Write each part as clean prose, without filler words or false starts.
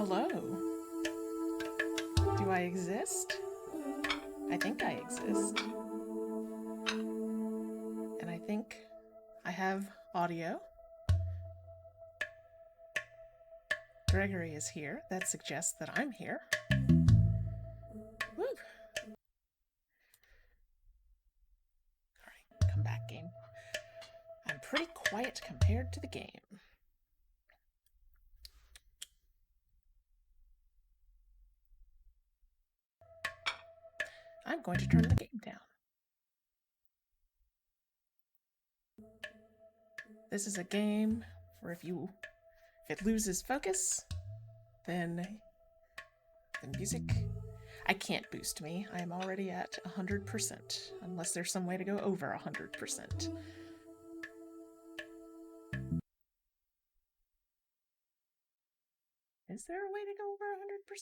Hello. Do I exist? I think I exist. And I think I have audio. Gregory is here. That suggests that I'm here. Woo! Alright, come back, game. I'm pretty quiet compared to the game. I'm going to turn the game down. This is a game where if it loses focus, then the music... I can't boost me. I am already at 100%, unless there's some way to go over 100%. Is there a way to go over 100%?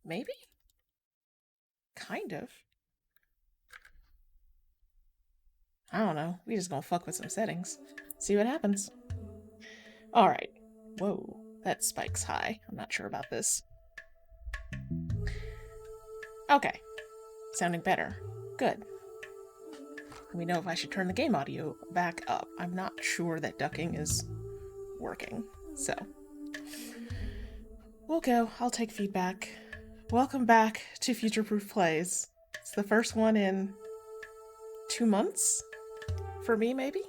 Maybe? Kind of. I don't know. We just gonna fuck with some settings. See what happens. Alright. Whoa. That spike's high. I'm not sure about this. Okay. Sounding better. Good. Let me know if I should turn the game audio back up. I'm not sure that ducking is working. So. We'll go. I'll take feedback. Welcome back to Future Proof Plays. It's the first one in 2 months? For me, maybe?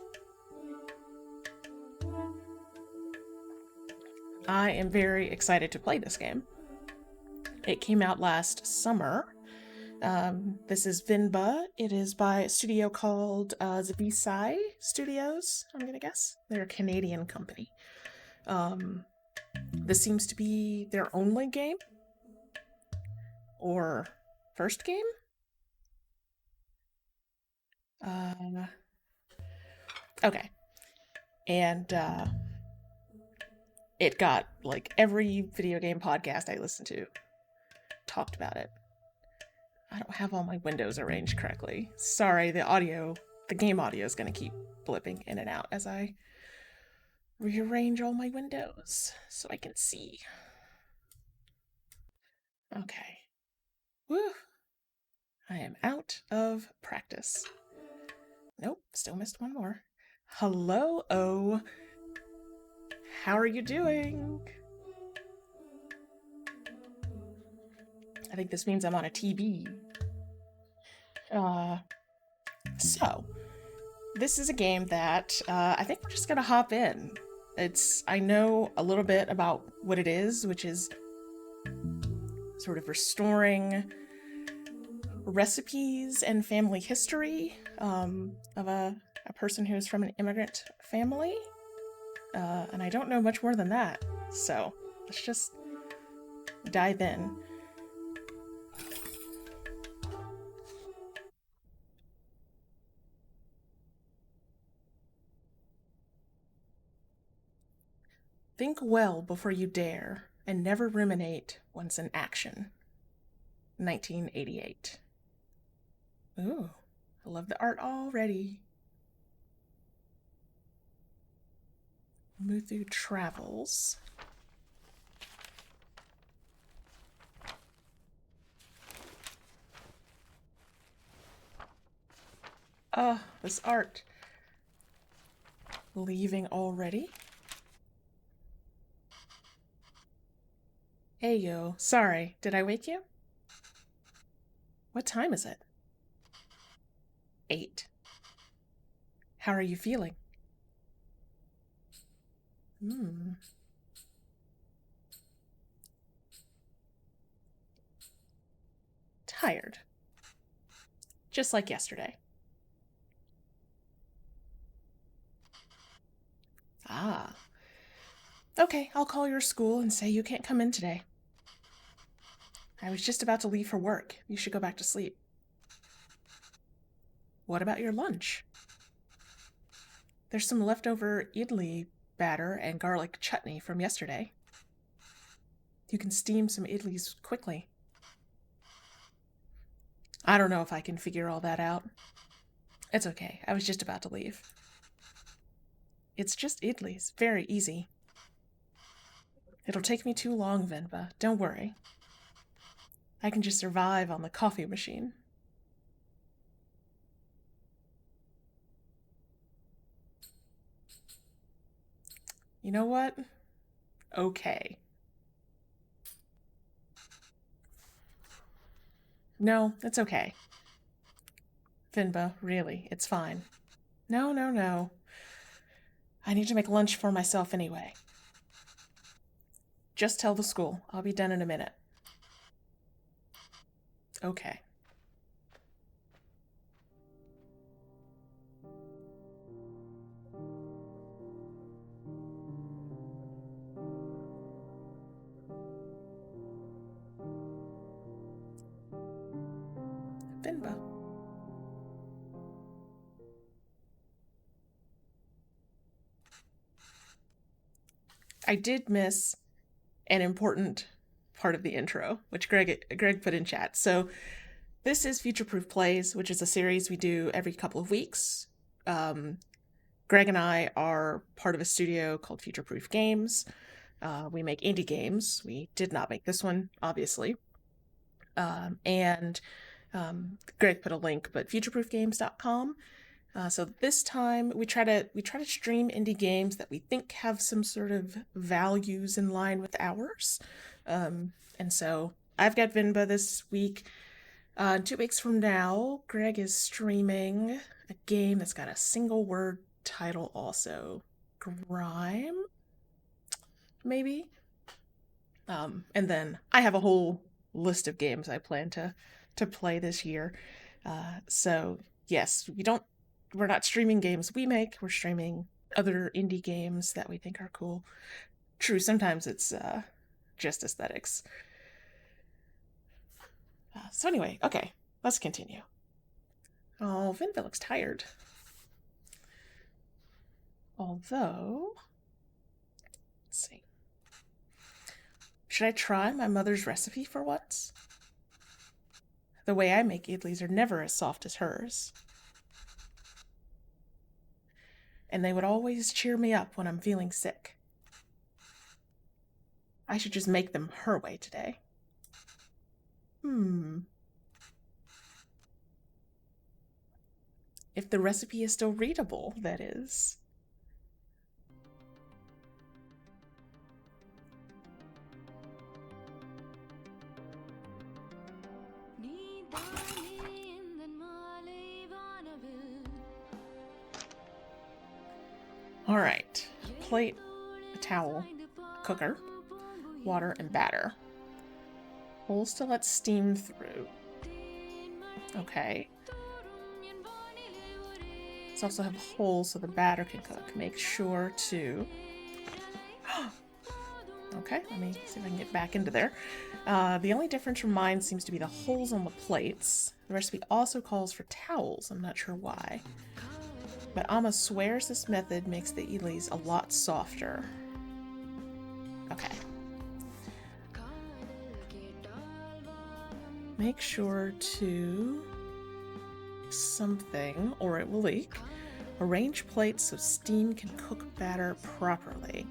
I am very excited to play this game. It came out last summer. This is Venba. It is by a studio called Zabisai Studios, I'm gonna guess. They're a Canadian company. This seems to be their only game? Or first game? Okay. And it got, like, every video game podcast I listened to talked about it. I don't have all my windows arranged correctly. Sorry, the game audio is going to keep blipping in and out as I rearrange all my windows so I can see. Okay. Woo! I am out of practice. Nope, still missed one more. Hello, O. How are you doing? I think this means I'm on a TB. So, this is a game that I think we're just gonna hop in. I know a little bit about what it is, which is sort of restoring recipes and family history of a person who is from an immigrant family. And I don't know much more than that. So, let's just dive in. Think well before you dare, and never ruminate once in action. 1988. Ooh, I love the art already. Muthu Travels. Oh, this art. Leaving already? Hey, yo. Sorry, did I wake you? What time is it? 8. How are you feeling? Tired. Just like yesterday. Ah. Okay, I'll call your school and say you can't come in today. I was just about to leave for work. You should go back to sleep. What about your lunch? There's some leftover idli batter and garlic chutney from yesterday. You can steam some idlis quickly. I don't know if I can figure all that out. It's okay. I was just about to leave. It's just idlis. Very easy. It'll take me too long, Venba. Don't worry. I can just survive on the coffee machine. You know what? Okay. No, it's okay. Venba, really, it's fine. No, no, no. I need to make lunch for myself anyway. Just tell the school. I'll be done in a minute. Okay. Venba. I did miss an important part of the intro, which Greg put in chat. So this is Future Proof Plays, which is a series we do every couple of weeks. Greg and I are part of a studio called Future Proof Games. We make indie games. We did not make this one, obviously. And Greg put a link, but futureproofgames.com. So this time we try to stream indie games that we think have some sort of values in line with ours. And so I've got Venba this week. 2 weeks from now, Greg is streaming a game that's got a single word title also. Grime? Maybe? And then I have a whole list of games I plan to play this year. So yes, we're not streaming games we make, we're streaming other indie games that we think are cool. True, sometimes it's just aesthetics. So anyway, okay, let's continue. Oh, Venba looks tired. Although, let's see. Should I try my mother's recipe for once? The way I make idlis are never as soft as hers. And they would always cheer me up when I'm feeling sick. I should just make them her way today. If the recipe is still readable, that is. All right, plate, a towel, cooker, water, and batter. Holes to let steam through. Okay. Let's also have holes so the batter can cook. Make sure to... Okay, let me see if I can get back into there. The only difference from mine seems to be the holes on the plates. The recipe also calls for towels. I'm not sure why. But Amma swears this method makes the idlis a lot softer. Okay. Make sure to... something, or it will leak. Arrange plates so steam can cook batter properly.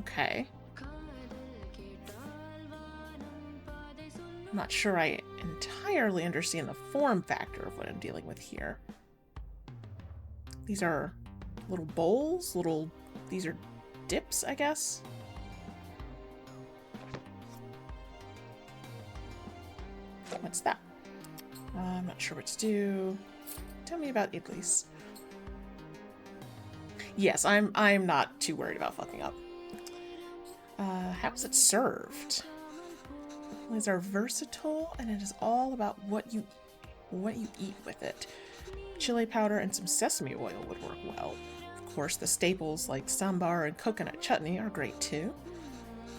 Okay. I'm not sure I entirely understand the form factor of what I'm dealing with here. These are little bowls, these are dips, I guess? What's that? I'm not sure what to do. Tell me about idlis. Yes, I'm not too worried about fucking up. How is it served? These are versatile, and it is all about what you eat with it. Chili powder and some sesame oil would work well. Of course, the staples like sambar and coconut chutney are great too.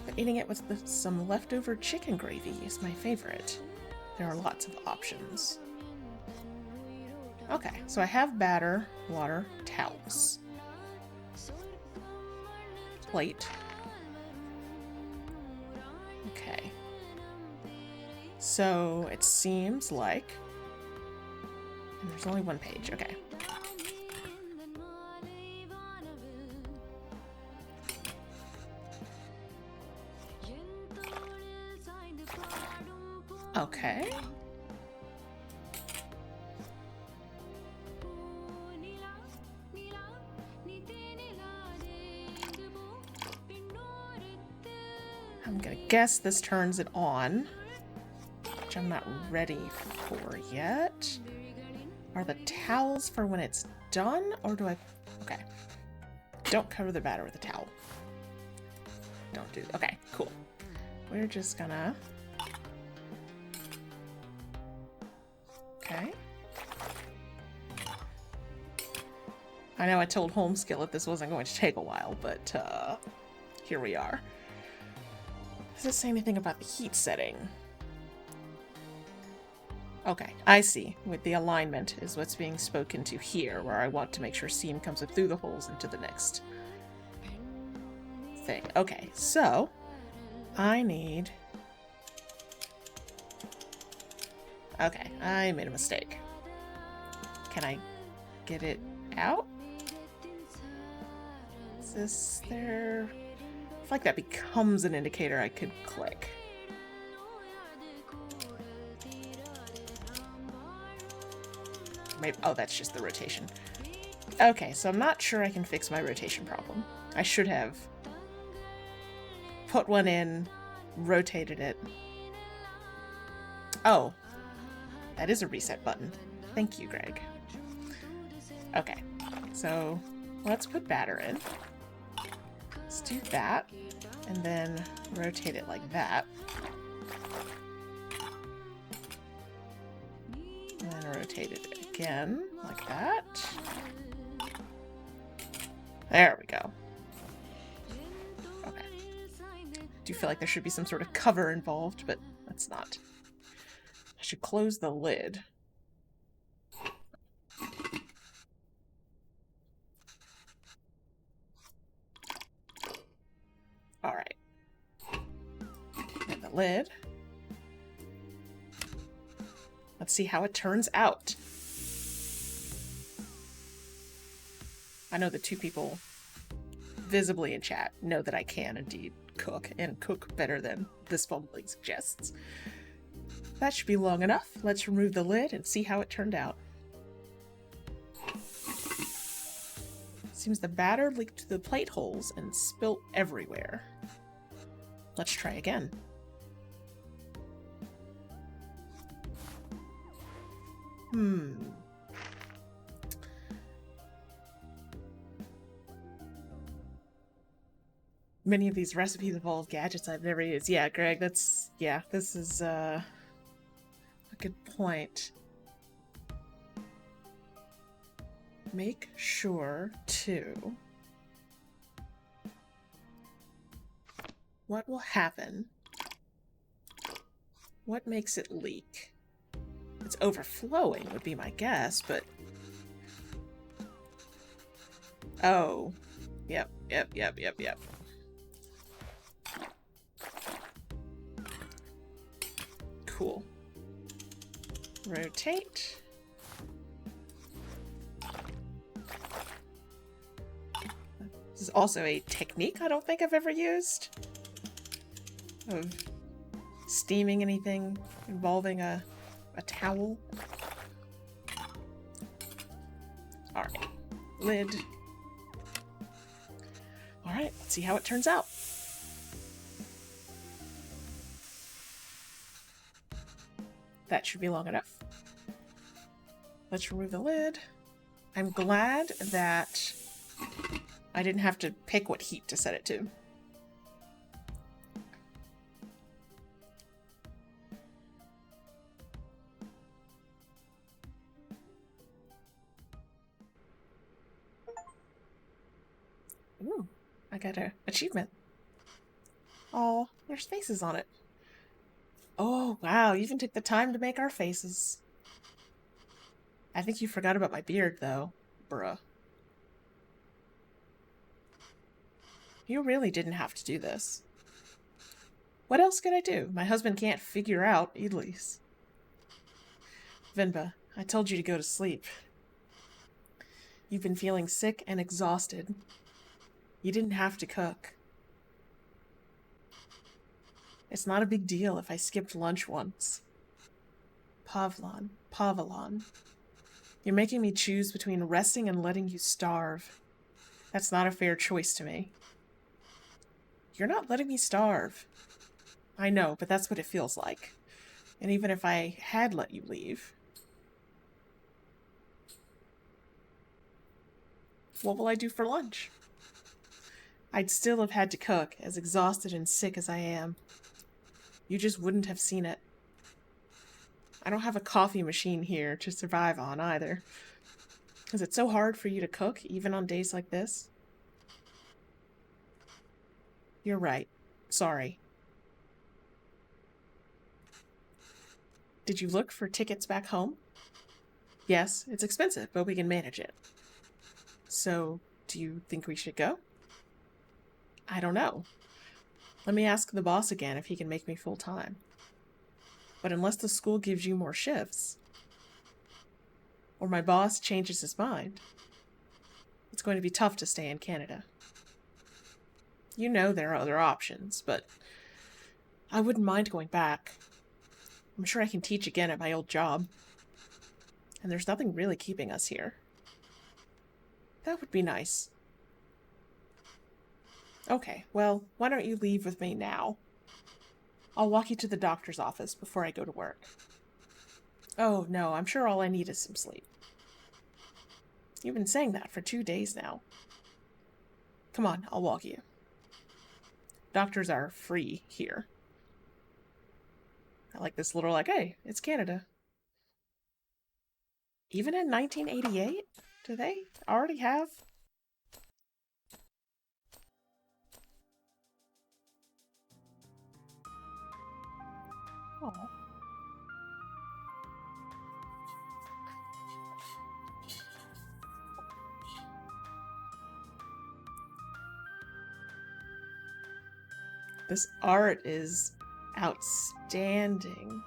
But eating it with some leftover chicken gravy is my favorite. There are lots of options. Okay, so I have batter, water, towels. Plate. Okay. So it seems like And there's only one page, okay. Okay. I'm gonna guess this turns it on, which I'm not ready for yet. Are the towels for when it's done, or do I... Okay. Don't cover the batter with a towel. Don't do... Okay, cool. We're just gonna... Okay. I know I told Home Skillet this wasn't going to take a while, but here we are. Does it say anything about the heat setting? Okay, I see. With the alignment is what's being spoken to here, where I want to make sure steam comes up through the holes into the next thing. Okay, so I need... Okay, I made a mistake. Can I get it out? Is this there? I feel like that becomes an indicator I could click. Maybe, oh, that's just the rotation. Okay, so I'm not sure I can fix my rotation problem. I should have put one in, rotated it. Oh, that is a reset button. Thank you, Greg. Okay, so let's put batter in. Let's do that, and then rotate it like that. And then rotate it again, like that. There we go. Okay. I do feel like there should be some sort of cover involved, but that's not. I should close the lid. Alright. And the lid. Let's see how it turns out. I know the two people visibly in chat know that I can indeed cook, and cook better than this fumbling suggests. That should be long enough. Let's remove the lid and see how it turned out. Seems the batter leaked to the plate holes and spilt everywhere. Let's try again. Many of these recipes involve gadgets I've never used. Yeah, Greg, this is a good point. Make sure to... What will happen? What makes it leak? It's overflowing would be my guess, but... Oh. Yep. Cool. Rotate. This is also a technique I don't think I've ever used of steaming anything involving a towel. Alright. Lid. Alright, let's see how it turns out. That should be long enough. Let's remove the lid. I'm glad that I didn't have to pick what heat to set it to. Ooh, I got an achievement. Oh, there's faces on it. Oh, wow, you even took the time to make our faces. I think you forgot about my beard, though. Bruh. You really didn't have to do this. What else could I do? My husband can't figure out Elise. Venba, I told you to go to sleep. You've been feeling sick and exhausted. You didn't have to cook. It's not a big deal if I skipped lunch once. Pavlon. You're making me choose between resting and letting you starve. That's not a fair choice to me. You're not letting me starve. I know, but that's what it feels like. And even if I had let you leave, what will I do for lunch? I'd still have had to cook, as exhausted and sick as I am. You just wouldn't have seen it. I don't have a coffee machine here to survive on either. Is it so hard for you to cook, even on days like this? You're right. Sorry. Did you look for tickets back home? Yes, it's expensive, but we can manage it. So, do you think we should go? I don't know. Let me ask the boss again if he can make me full-time. But unless the school gives you more shifts, or my boss changes his mind, it's going to be tough to stay in Canada. You know there are other options, but I wouldn't mind going back. I'm sure I can teach again at my old job. And there's nothing really keeping us here. That would be nice. Okay, well, why don't you leave with me now? I'll walk you to the doctor's office before I go to work. Oh, no, I'm sure all I need is some sleep. You've been saying that for 2 days now. Come on, I'll walk you. Doctors are free here. I like this little, hey, it's Canada. Even in 1988? Do they already have? Oh. This art is outstanding.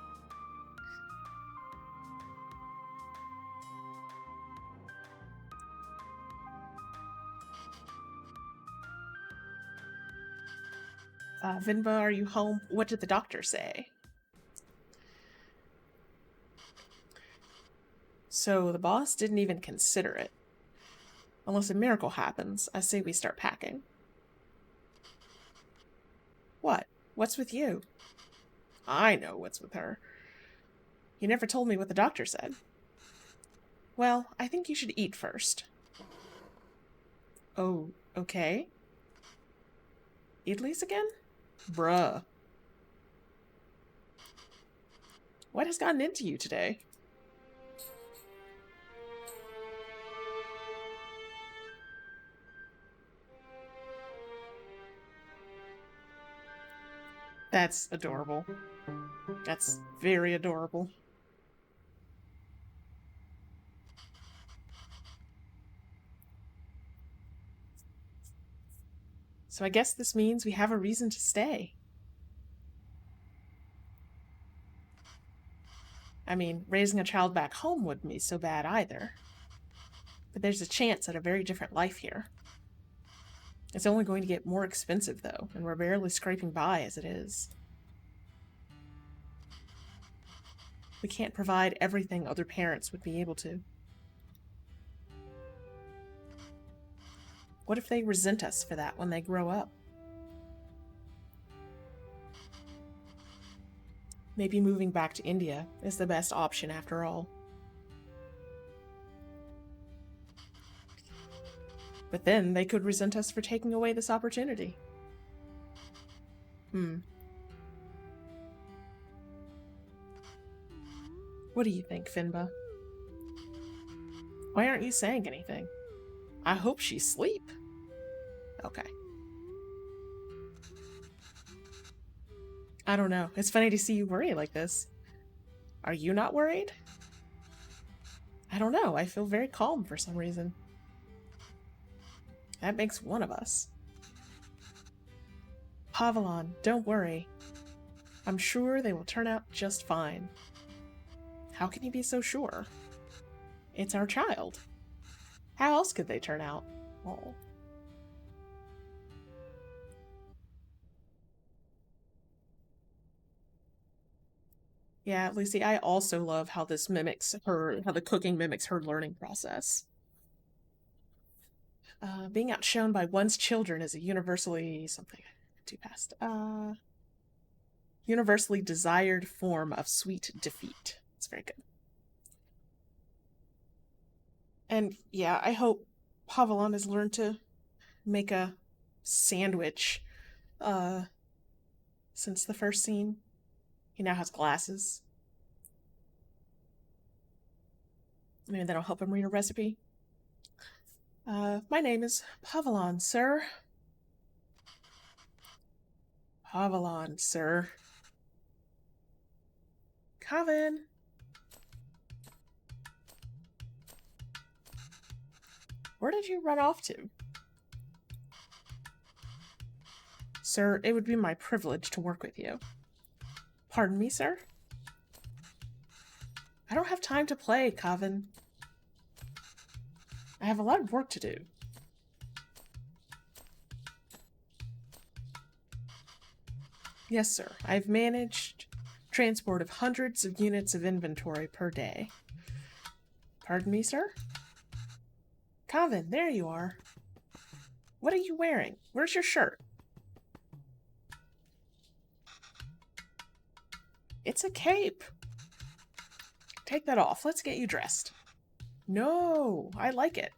Venba, are you home? What did the doctor say? So the boss didn't even consider it. Unless a miracle happens, I say we start packing. What? What's with you? I know what's with her. You never told me what the doctor said. Well, I think you should eat first. Oh, okay. Idlis again? Bruh. What has gotten into you today? That's adorable. That's very adorable. So I guess this means we have a reason to stay. I mean, raising a child back home wouldn't be so bad either. But there's a chance at a very different life here. It's only going to get more expensive, though, and we're barely scraping by as it is. We can't provide everything other parents would be able to. What if they resent us for that when they grow up? Maybe moving back to India is the best option after all. But then they could resent us for taking away this opportunity. What do you think, Venba? Why aren't you saying anything? I hope she's asleep. Okay. I don't know. It's funny to see you worry like this. Are you not worried? I don't know. I feel very calm for some reason. That makes one of us. Pavlon, don't worry. I'm sure they will turn out just fine. How can you be so sure? It's our child. How else could they turn out? Oh. Yeah, Lucy, I also love how this mimics her, how the cooking mimics her learning process. Being outshone by one's children is a universally something too fast. Universally desired form of sweet defeat. It's very good. And yeah, I hope Pavalon has learned to make a sandwich uh, since the first scene. He now has glasses. Maybe that'll help him read a recipe. My name is Pavalon, sir. Pavalon, sir. Kavin. Where did you run off to? Sir, it would be my privilege to work with you. Pardon me, sir? I don't have time to play, Kavin. I have a lot of work to do. Yes, sir. I've managed transport of hundreds of units of inventory per day. Pardon me, sir? Kavin, there you are. What are you wearing? Where's your shirt? It's a cape. Take that off. Let's get you dressed. No, I like it.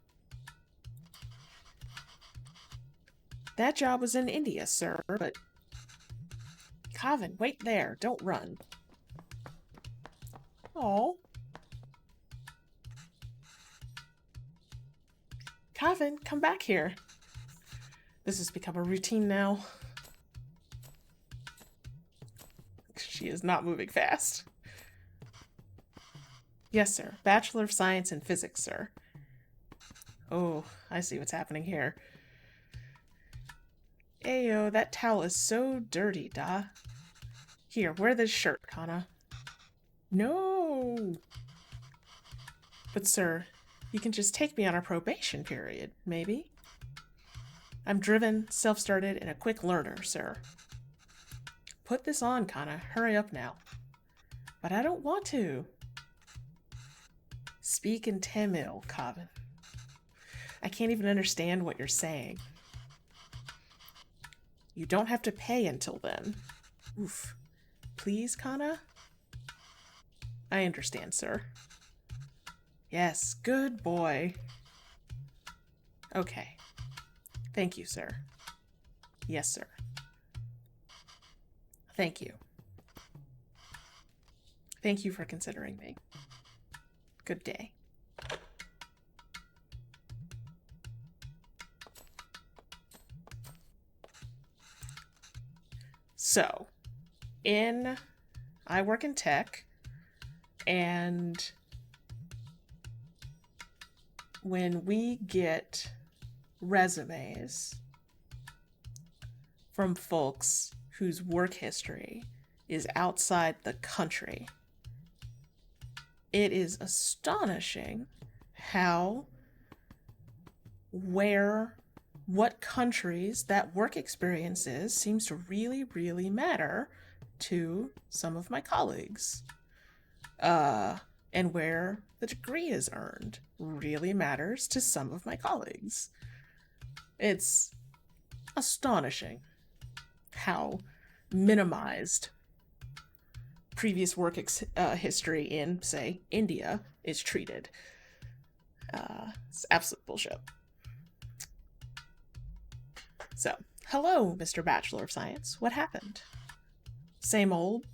That job was in India, sir, but... Kavin, wait there. Don't run. Oh. Kavin, come back here. This has become a routine now. She is not moving fast. Yes, sir. Bachelor of Science in Physics, sir. Oh, I see what's happening here. Ayo, that towel is so dirty, da. Here, wear this shirt, Kana. No! But, sir, you can just take me on a probation period, maybe? I'm driven, self-started, and a quick learner, sir. Put this on, Kana. Hurry up now. But I don't want to. Speak in Tamil, Kavin. I can't even understand what you're saying. You don't have to pay until then. Oof. Please, Kana? I understand, sir. Yes, good boy. Okay. Thank you, sir. Yes, sir. Thank you. Thank you for considering me. Good day. So, I work in tech, and when we get resumes from folks whose work history is outside the country, it is astonishing how, what countries that work experience is seems to really, really matter to some of my colleagues. And where the degree is earned really matters to some of my colleagues. It's astonishing how minimized previous work history in, say, India is treated. It's absolute bullshit. So, hello, Mr. Bachelor of Science. What happened? Same old?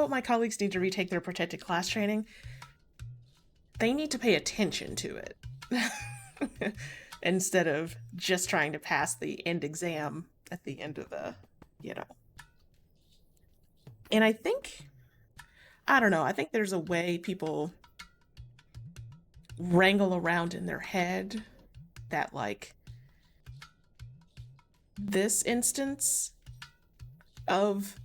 My colleagues need to retake their protected class training. They need to pay attention to it. Instead of just trying to pass the end exam at the end of the, And I think there's a way people wrangle around in their head that, like, this instance of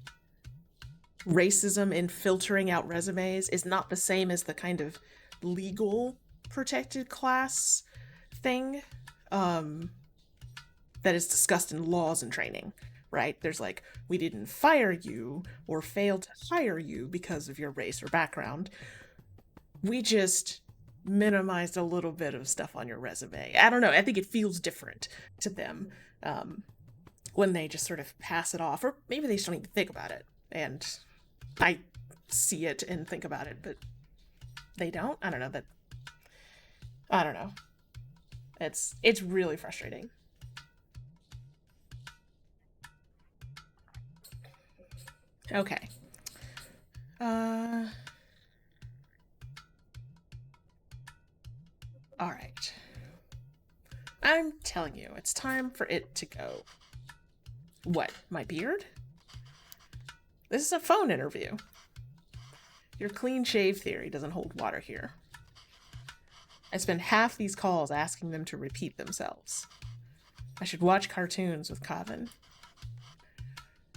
racism in filtering out resumes is not the same as the kind of legal protected class thing that is discussed in laws and training, right? There's like, we didn't fire you or fail to hire you because of your race or background. We just minimized a little bit of stuff on your resume. I don't know. I think it feels different to them when they just sort of pass it off, or maybe they just don't even think about it. And I see it and think about it, but they don't. I don't know that. I don't know. It's really frustrating. Okay. Uh. All right. I'm telling you, it's time for it to go. What? My beard? This is a phone interview. Your clean shave theory doesn't hold water here. I spend half these calls asking them to repeat themselves. I should watch cartoons with Kevin.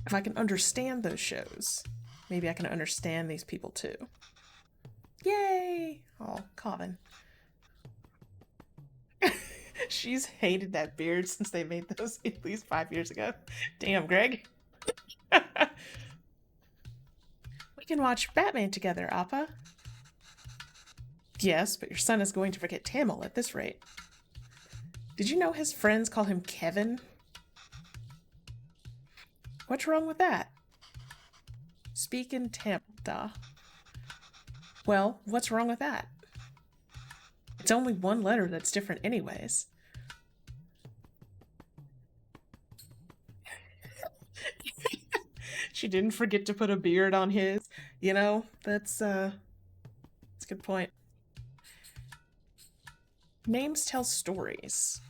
If I can understand those shows, maybe I can understand these people too. Yay! Oh, Kevin. She's hated that beard since they made those at least 5 years ago. Damn, Greg. We can watch Batman together, Appa. Yes, but your son is going to forget Tamil at this rate. Did you know his friends call him Kevin? What's wrong with that? Speak in Tamil, da. Well, what's wrong with that? It's only one letter that's different anyways. She didn't forget to put a beard on his. You know, that's a good point. Names tell stories.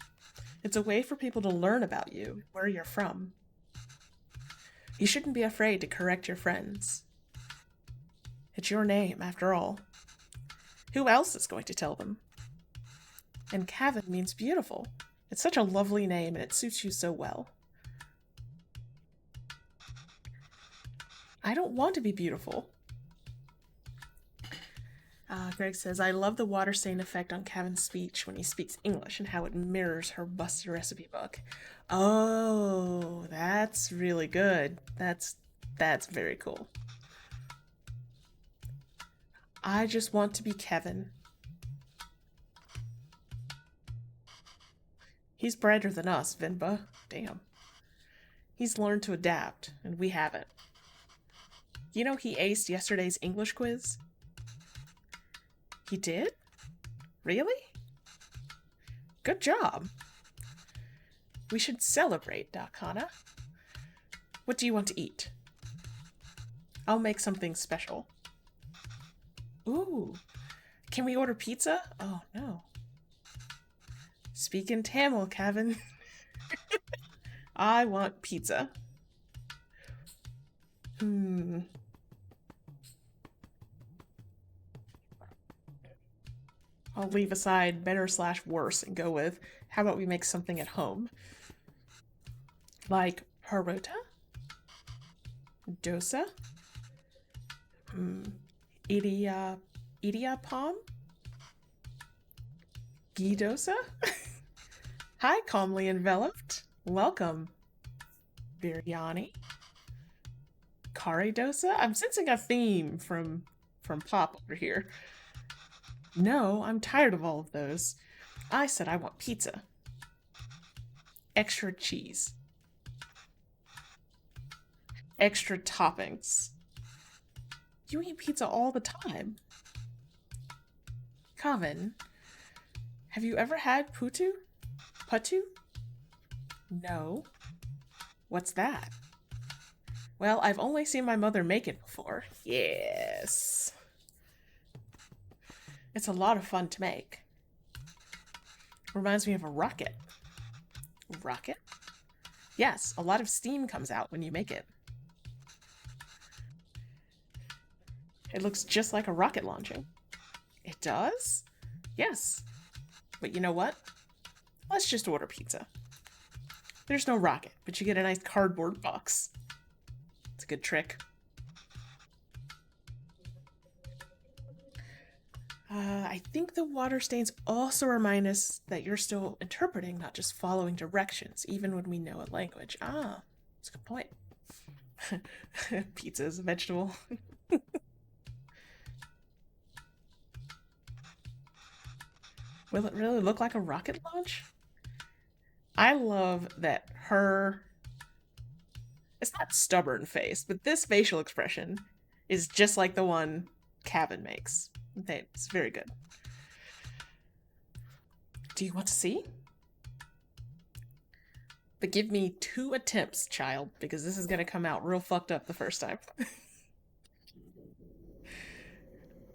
It's a way for people to learn about you, where you're from. You shouldn't be afraid to correct your friends. It's your name, after all. Who else is going to tell them? And Cavan means beautiful. It's such a lovely name and it suits you so well. I don't want to be beautiful. Greg says, I love the water stain effect on Kevin's speech when he speaks English and how it mirrors her busted recipe book. Oh, that's really good. That's very cool. I just want to be Kevin. He's brighter than us, Venba. Damn. He's learned to adapt, and we haven't. You know he aced yesterday's English quiz? He did? Really? Good job. We should celebrate, Dakana. What do you want to eat? I'll make something special. Ooh. Can we order pizza? Oh, no. Speak in Tamil, Kevin. I want pizza. I'll leave aside better slash worse and go with how about we make something at home? Like parota? Dosa? Idia idiapam? Ghee dosa? Hi, calmly enveloped. Welcome. Biryani? Kari dosa? I'm sensing a theme from Pop over here. No, I'm tired of all of those. I said I want pizza. Extra cheese. Extra toppings. You eat pizza all the time. Kevin, have you ever had putu? Patu? No. What's that? Well, I've only seen my mother make it before. Yes. It's a lot of fun to make. Reminds me of a rocket. Rocket? Yes, a lot of steam comes out when you make it. It looks just like a rocket launching. It does? Yes. But you know what? Let's just order pizza. There's no rocket, but you get a nice cardboard box. It's a good trick. I think the water stains also remind us that you're still interpreting, not just following directions, even when we know a language. Ah, that's a good point. Pizza is a vegetable. Will it really look like a rocket launch? I love that her... It's not stubborn face, but this facial expression is just like the one Cabin makes. It's very good. Do you want to see? But give me 2 attempts, child, because this is going to come out real fucked up the first time.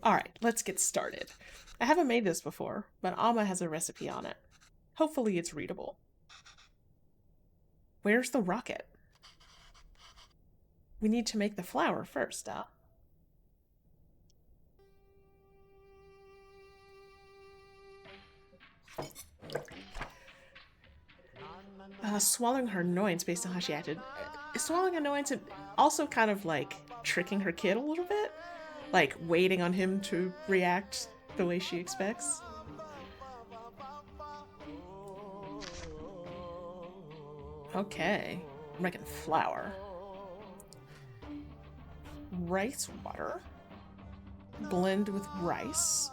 Alright, let's get started. I haven't made this before, but Alma has a recipe on it. Hopefully it's readable. Where's the rocket? We need to make the flour first, swallowing her annoyance based on how she acted. Swallowing annoyance and also kind of like tricking her kid a little bit. Like waiting on him to react the way she expects. Okay, I'm making flour. Rice water. Blend with rice.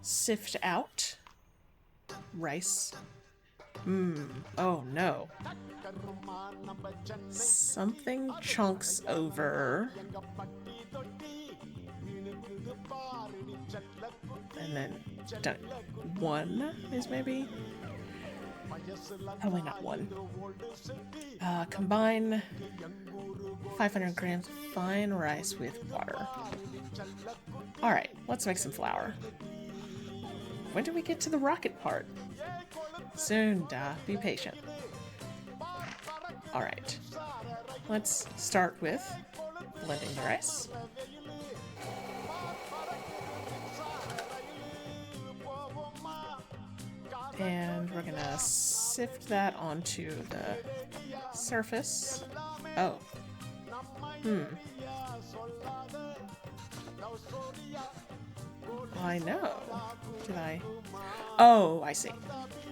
Sift out. Rice. Oh no. Something chunks over. And then done. 1 is maybe? Probably not 1. Combine 500 grams of fine rice with water. Alright, let's make some flour. When do we get to the rocket part? Soon, Da. Be patient. Alright. Let's start with blending the rice. And we're gonna sift that onto the surface. Oh. I know. Did I? Oh, I see.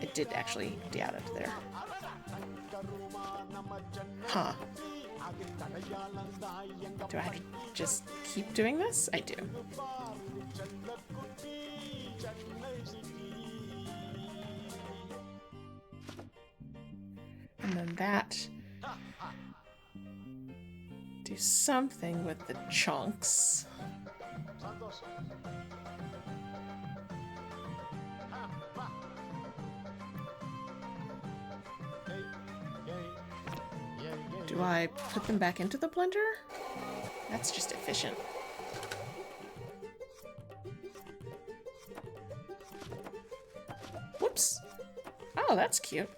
It did actually empty out into there. Huh. Do I have to just keep doing this? I do. And then that. Do something with the chunks. Do I put them back into the blender? That's just efficient. Whoops. Oh, that's cute.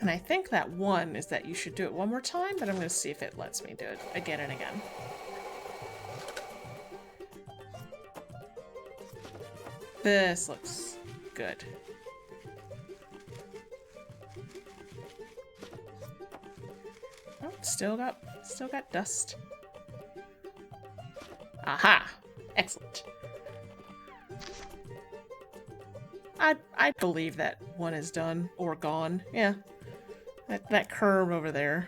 And I think that 1 is that you should do it 1 more time, but I'm going to see if it lets me do it again and again. This looks good. Oh, still got dust. Aha! Excellent. I believe that 1 is done or gone. Yeah. That curve over there.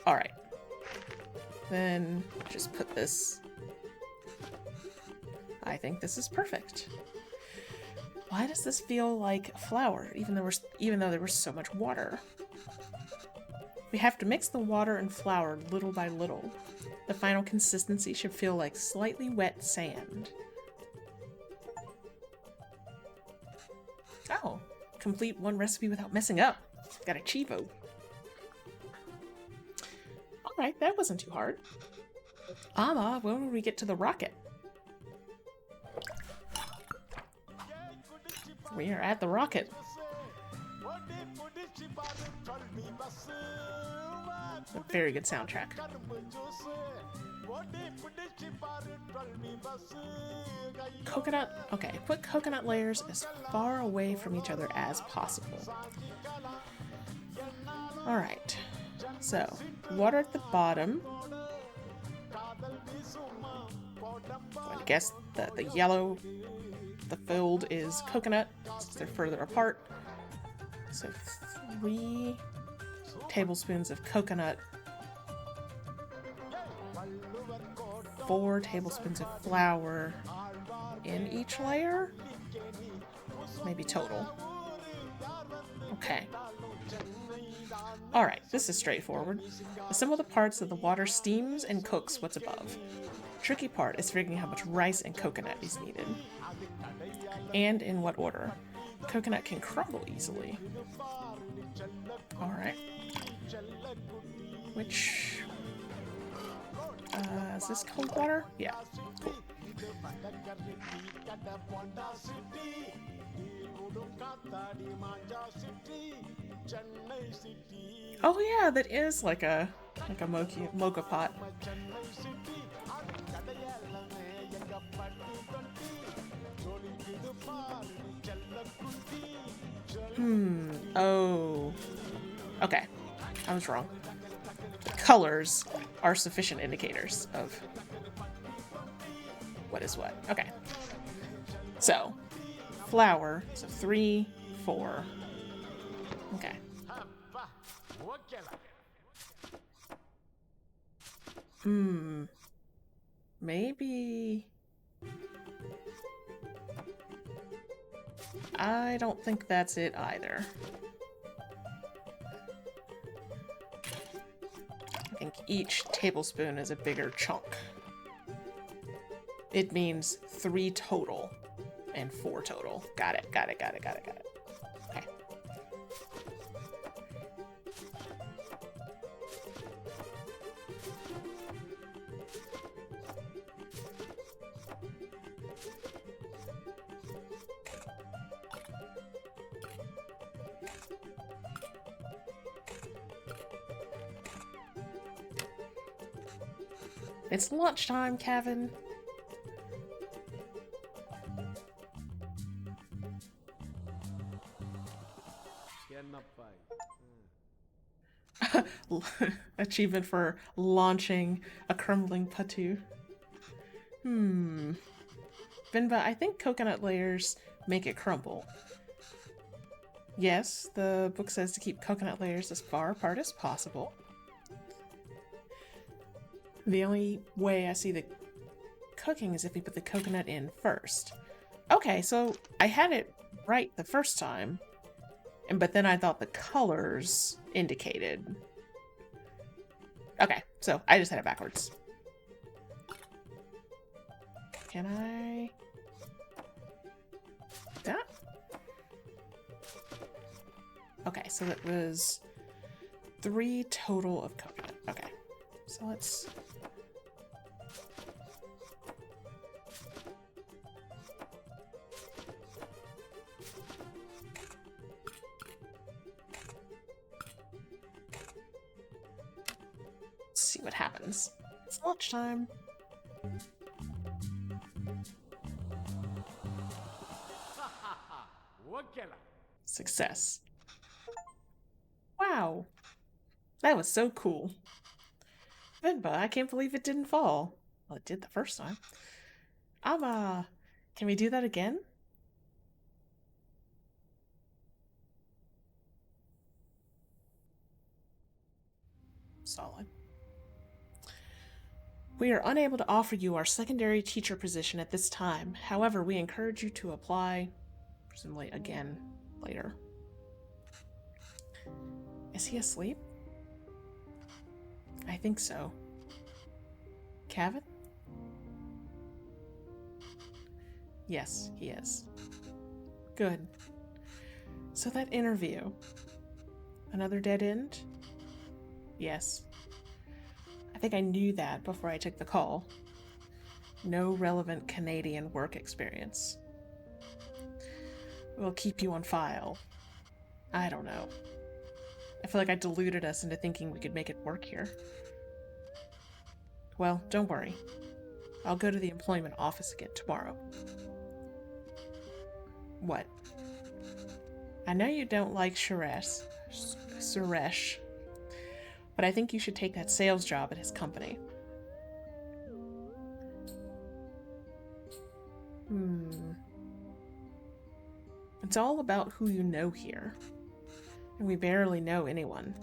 Alright. Then just put this. I think this is perfect. Why does this feel like flour, even though there was so much water? We have to mix the water and flour little by little. The final consistency should feel like slightly wet sand. Oh, complete 1 recipe without messing up. Got a Chivo. Alright, that wasn't too hard. Ama, when will we get to the rocket? We are at the rocket. A very good soundtrack. Coconut. Okay, put coconut layers as far away from each other as possible. Alright. So, water at the bottom. I guess the yellow, the filled is coconut, since they're further apart. So 3 tablespoons of coconut, 4 tablespoons of flour in each layer? Maybe total. Okay. Alright, this is straightforward. Assemble the parts that the water steams and cooks what's above. Tricky part is figuring how much rice and coconut is needed. And in what order. Coconut can crumble easily. Alright. Which... is this cold water? Yeah. Cool. Oh yeah, that is like a mocha pot. Oh. Okay. I was wrong. The colors are sufficient indicators of what is what. Okay. So, flour. So 3, 4. Okay. Maybe... I don't think that's it either. I think each tablespoon is a bigger chunk. It means 3 total and 4 total. Got it. Okay. It's lunchtime, Kevin. Achievement for launching a crumbling patu. Venba, I think coconut layers make it crumble. Yes, the book says to keep coconut layers as far apart as possible. The only way I see the cooking is if we put the coconut in first. Okay, so I had it right the first time, but then I thought the colors indicated. Okay, so I just had it backwards. Can I... that? Okay, so it was 3 total of coconut. Okay, so let's... see what happens. It's lunchtime. Success. Wow. That was so cool. Venba, I can't believe it didn't fall. Well, it did the first time. Can we do that again? Solid. We are unable to offer you our secondary teacher position at this time. However, we encourage you to apply, presumably again, later. Is he asleep? I think so. Kevin? Yes, he is. Good. So that interview. Another dead end? Yes. I think I knew that before I took the call. No relevant Canadian work experience. We'll keep you on file. I don't know. I feel like I deluded us into thinking we could make it work here. Well, don't worry. I'll go to the employment office again tomorrow. What? I know you don't like Suresh, but I think you should take that sales job at his company. Hmm. It's all about who you know here. And we barely know anyone.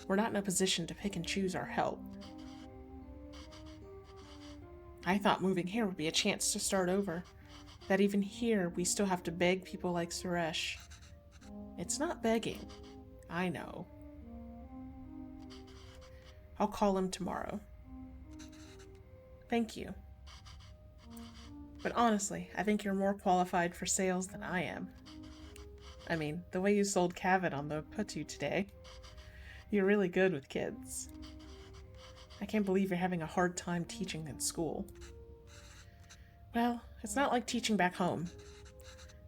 We're not in a position to pick and choose our help. I thought moving here would be a chance to start over. That even here, we still have to beg people like Suresh. It's not begging. I know. I'll call him tomorrow. Thank you. But honestly, I think you're more qualified for sales than I am. I mean, the way you sold Kavin on the Putu today. You're really good with kids. I can't believe you're having a hard time teaching in school. Well, it's not like teaching back home.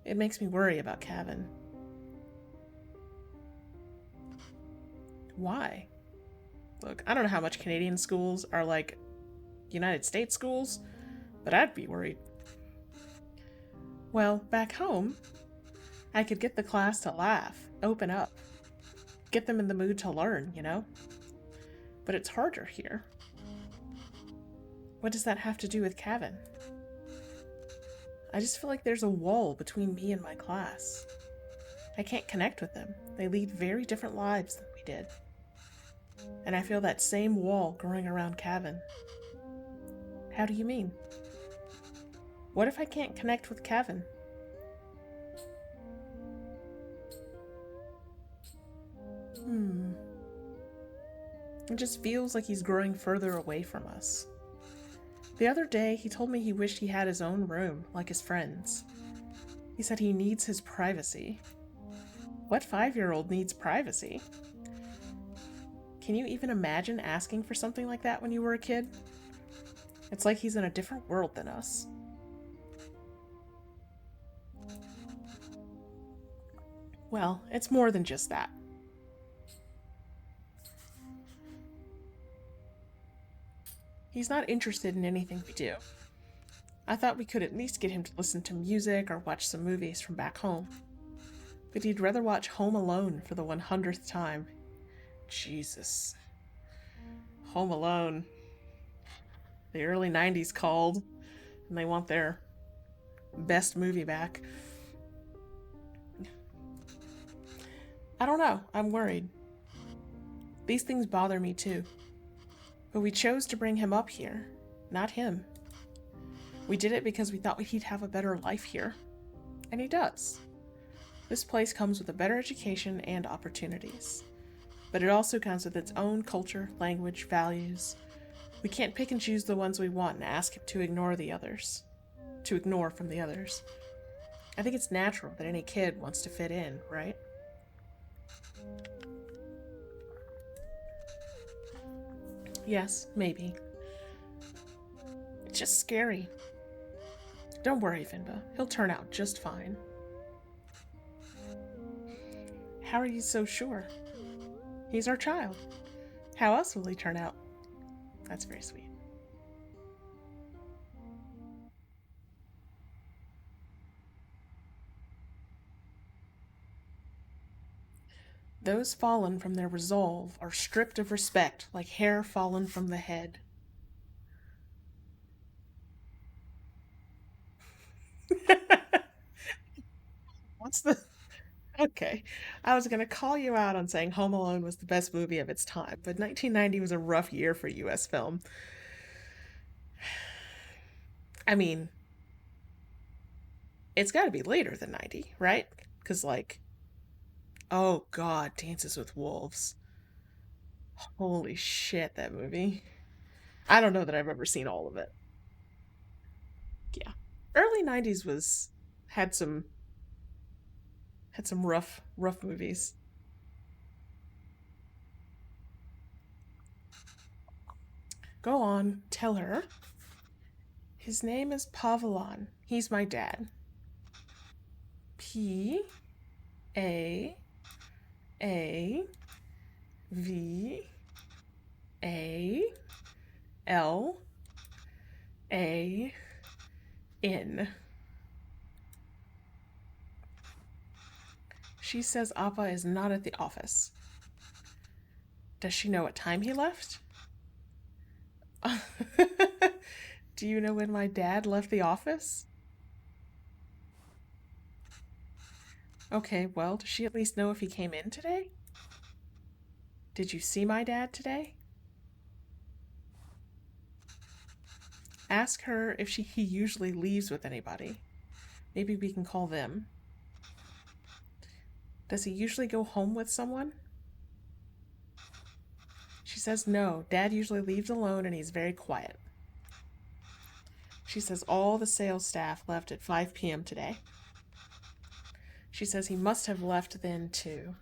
It makes me worry about Kavin. Why? Look, I don't know how much Canadian schools are like United States schools, but I'd be worried. Well, back home, I could get the class to laugh, open up, get them in the mood to learn, you know? But it's harder here. What does that have to do with Kavin? I just feel like there's a wall between me and my class. I can't connect with them. They lead very different lives than we did. And I feel that same wall growing around Kavin. How do you mean? What if I can't connect with Kavin? It just feels like he's growing further away from us. The other day, he told me he wished he had his own room, like his friends. He said he needs his privacy. What 5-year-old needs privacy? Can you even imagine asking for something like that when you were a kid? It's like he's in a different world than us. Well, it's more than just that. He's not interested in anything we do. I thought we could at least get him to listen to music or watch some movies from back home. But he'd rather watch Home Alone for the 100th time. Jesus. Home Alone. The early 90s called, and they want their best movie back. I don't know. I'm worried. These things bother me too. But we chose to bring him up here, not him. We did it because we thought he'd have a better life here. And he does. This place comes with a better education and opportunities. But it also comes with its own culture, language, values. We can't pick and choose the ones we want and ask him to ignore the others. To ignore from the others. I think it's natural that any kid wants to fit in, right? Yes, maybe. It's just scary. Don't worry, Venba. He'll turn out just fine. How are you so sure? He's our child. How else will he turn out? That's very sweet. Those fallen from their resolve are stripped of respect like hair fallen from the head. What's the. Okay. I was going to call you out on saying Home Alone was the best movie of its time, but 1990 was a rough year for US film. I mean, it's got to be later than 90, right? Because, like, oh god, Dances with Wolves. Holy shit, that movie. I don't know that I've ever seen all of it. Yeah. Early 90s was had some rough movies. Go on, tell her. His name is Pavelan. He's my dad. P A V A L A N. She says Appa is not at the office. Does she know what time he left? Do you know when my dad left the office? Okay, well, does she at least know if he came in today? Did you see my dad today? Ask her if he usually leaves with anybody. Maybe we can call them. Does he usually go home with someone? She says no. Dad usually leaves alone and he's very quiet. She says all the sales staff left at 5 p.m. today. She says he must have left then too.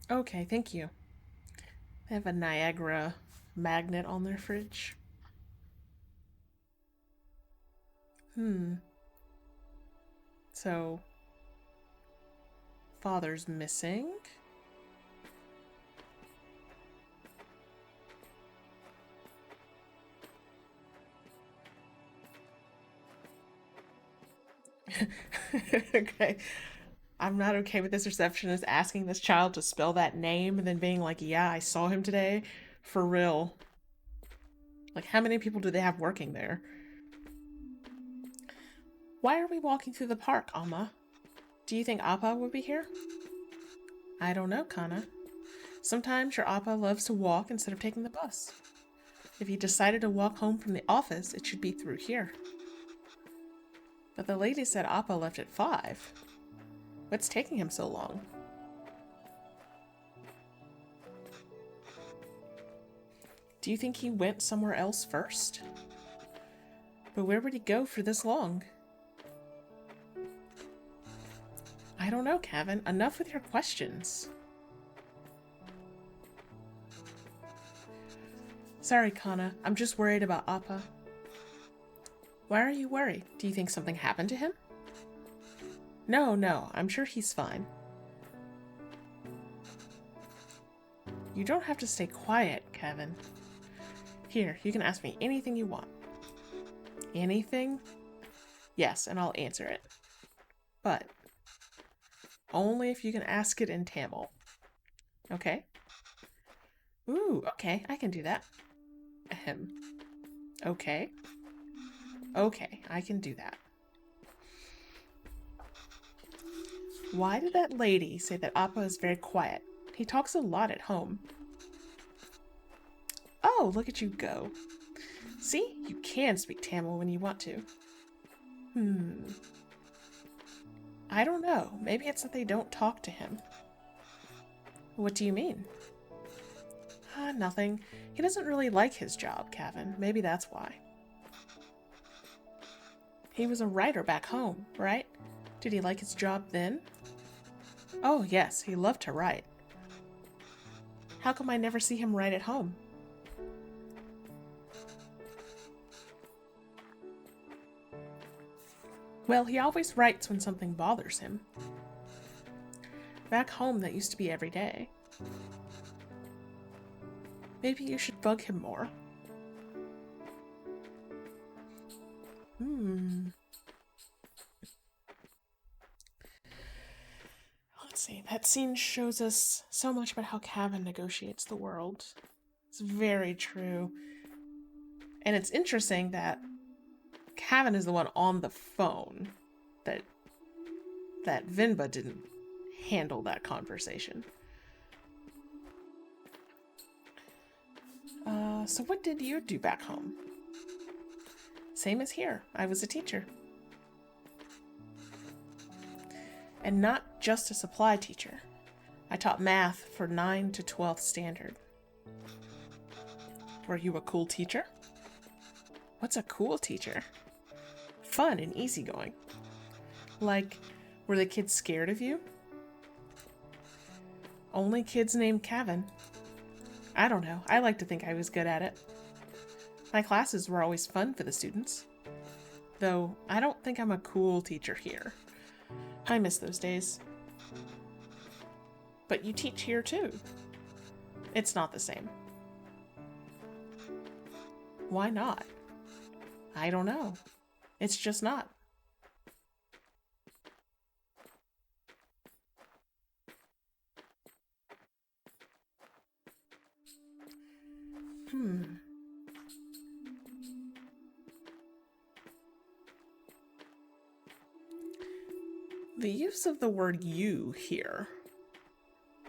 Okay, thank you. They have a Niagara magnet on their fridge. So, father's missing. Okay. I'm not okay with this receptionist asking this child to spell that name and then being like, yeah, I saw him today. For real. Like, how many people do they have working there? Why are we walking through the park, Amma? Do you think Appa would be here? I don't know, Kana. Sometimes your Appa loves to walk instead of taking the bus. If he decided to walk home from the office, it should be through here. But the lady said Appa left at 5. What's taking him so long? Do you think he went somewhere else first? But where would he go for this long? I don't know, Kevin. Enough with your questions. Sorry, Kana. I'm just worried about Appa. Why are you worried? Do you think something happened to him? No. I'm sure he's fine. You don't have to stay quiet, Kevin. Here, you can ask me anything you want. Anything? Yes, and I'll answer it. But only if you can ask it in Tamil. Okay? Ooh, okay, I can do that. Ahem. Okay. Okay, I can do that. Why did that lady say that Appa is very quiet? He talks a lot at home. Oh, look at you go. See? You can speak Tamil when you want to. I don't know. Maybe it's that they don't talk to him. What do you mean? Nothing. He doesn't really like his job, Kevin. Maybe that's why. He was a writer back home, right? Did he like his job then? Oh, yes, he loved to write. How come I never see him write at home? Well, he always writes when something bothers him. Back home, that used to be every day. Maybe you should bug him more. Let's see. That scene shows us so much about how Kevin negotiates the world. It's very true. And it's interesting that Kevin is the one on the phone, that Venba didn't handle that conversation. So what did you do back home? Same as here. I was a teacher. And not just a supply teacher. I taught math for 9th to 12th standard. Were you a cool teacher? What's a cool teacher? Fun and easygoing. Like, were the kids scared of you? Only kids named Kevin. I don't know. I like to think I was good at it. My classes were always fun for the students. Though I don't think I'm a cool teacher here. I miss those days. But you teach here too. It's not the same. Why not? I don't know. It's just not. The use of the word you here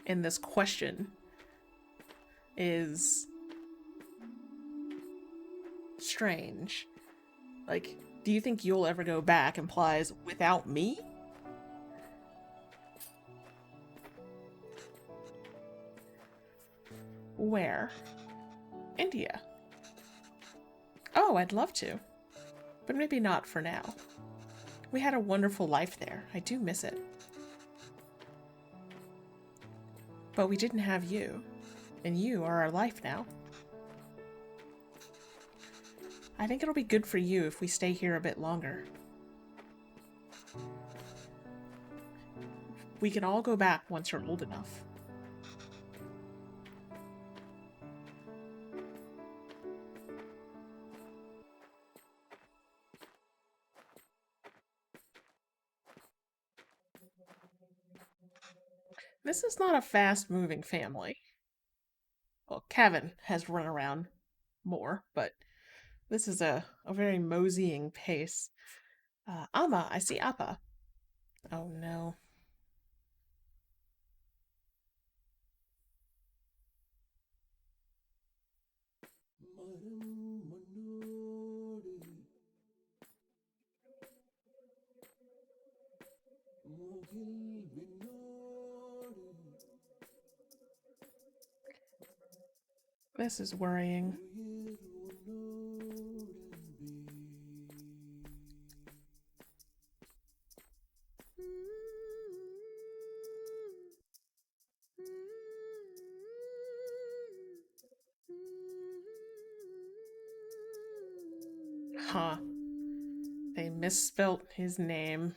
in this question is strange. Like, do you think you'll ever go back implies without me? Where? India. Oh, I'd love to. But maybe not for now. We had a wonderful life there. I do miss it. But we didn't have you. And you are our life now. I think it'll be good for you if we stay here a bit longer. We can all go back once you're old enough. This is not a fast-moving family. Well, Kevin has run around more, but this is a very moseying pace. Amma, I see Appa. Oh no. This is worrying. Huh. They misspelt his name.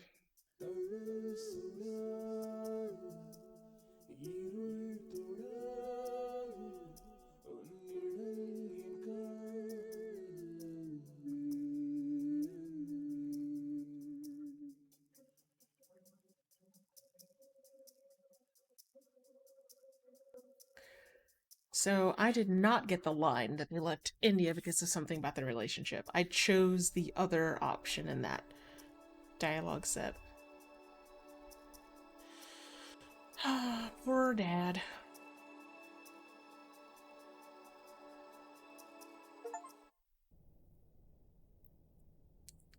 So I did not get the line that they left India because of something about their relationship. I chose the other option in that dialogue set. Poor dad.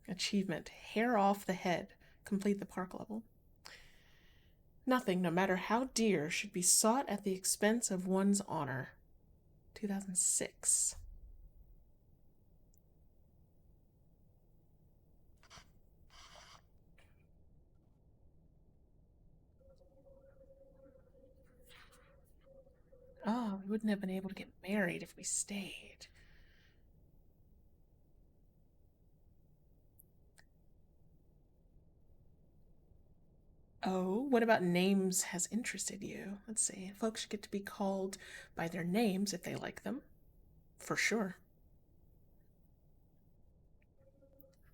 Achievement. Hair off the head. Complete the park level. Nothing, no matter how dear, should be sought at the expense of one's honor. 2006. Oh, we wouldn't have been able to get married if we stayed. Oh, what about names has interested you? Let's see. Folks get to be called by their names if they like them. For sure.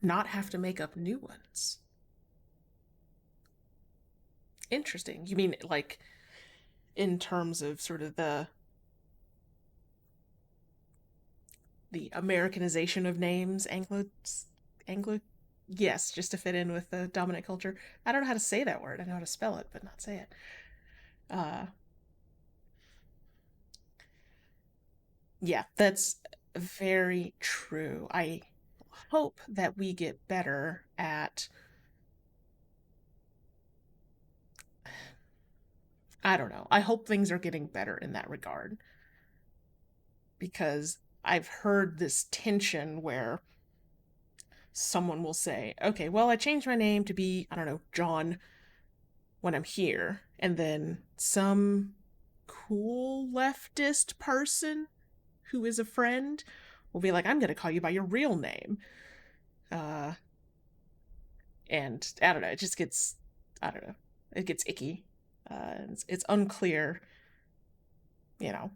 Not have to make up new ones. Interesting. You mean like in terms of sort of the Americanization of names, Anglo yes, just to fit in with the dominant culture. I don't know how to say that word. I know how to spell it, but not say it. Yeah, that's very true. I hope that we get better at, I don't know. I hope things are getting better in that regard because I've heard this tension where someone will say, okay, well, I changed my name to be, I don't know, John when I'm here. And then some cool leftist person who is a friend will be like, I'm going to call you by your real name. And I don't know, it just gets, I don't know, it gets icky. It's unclear, you know,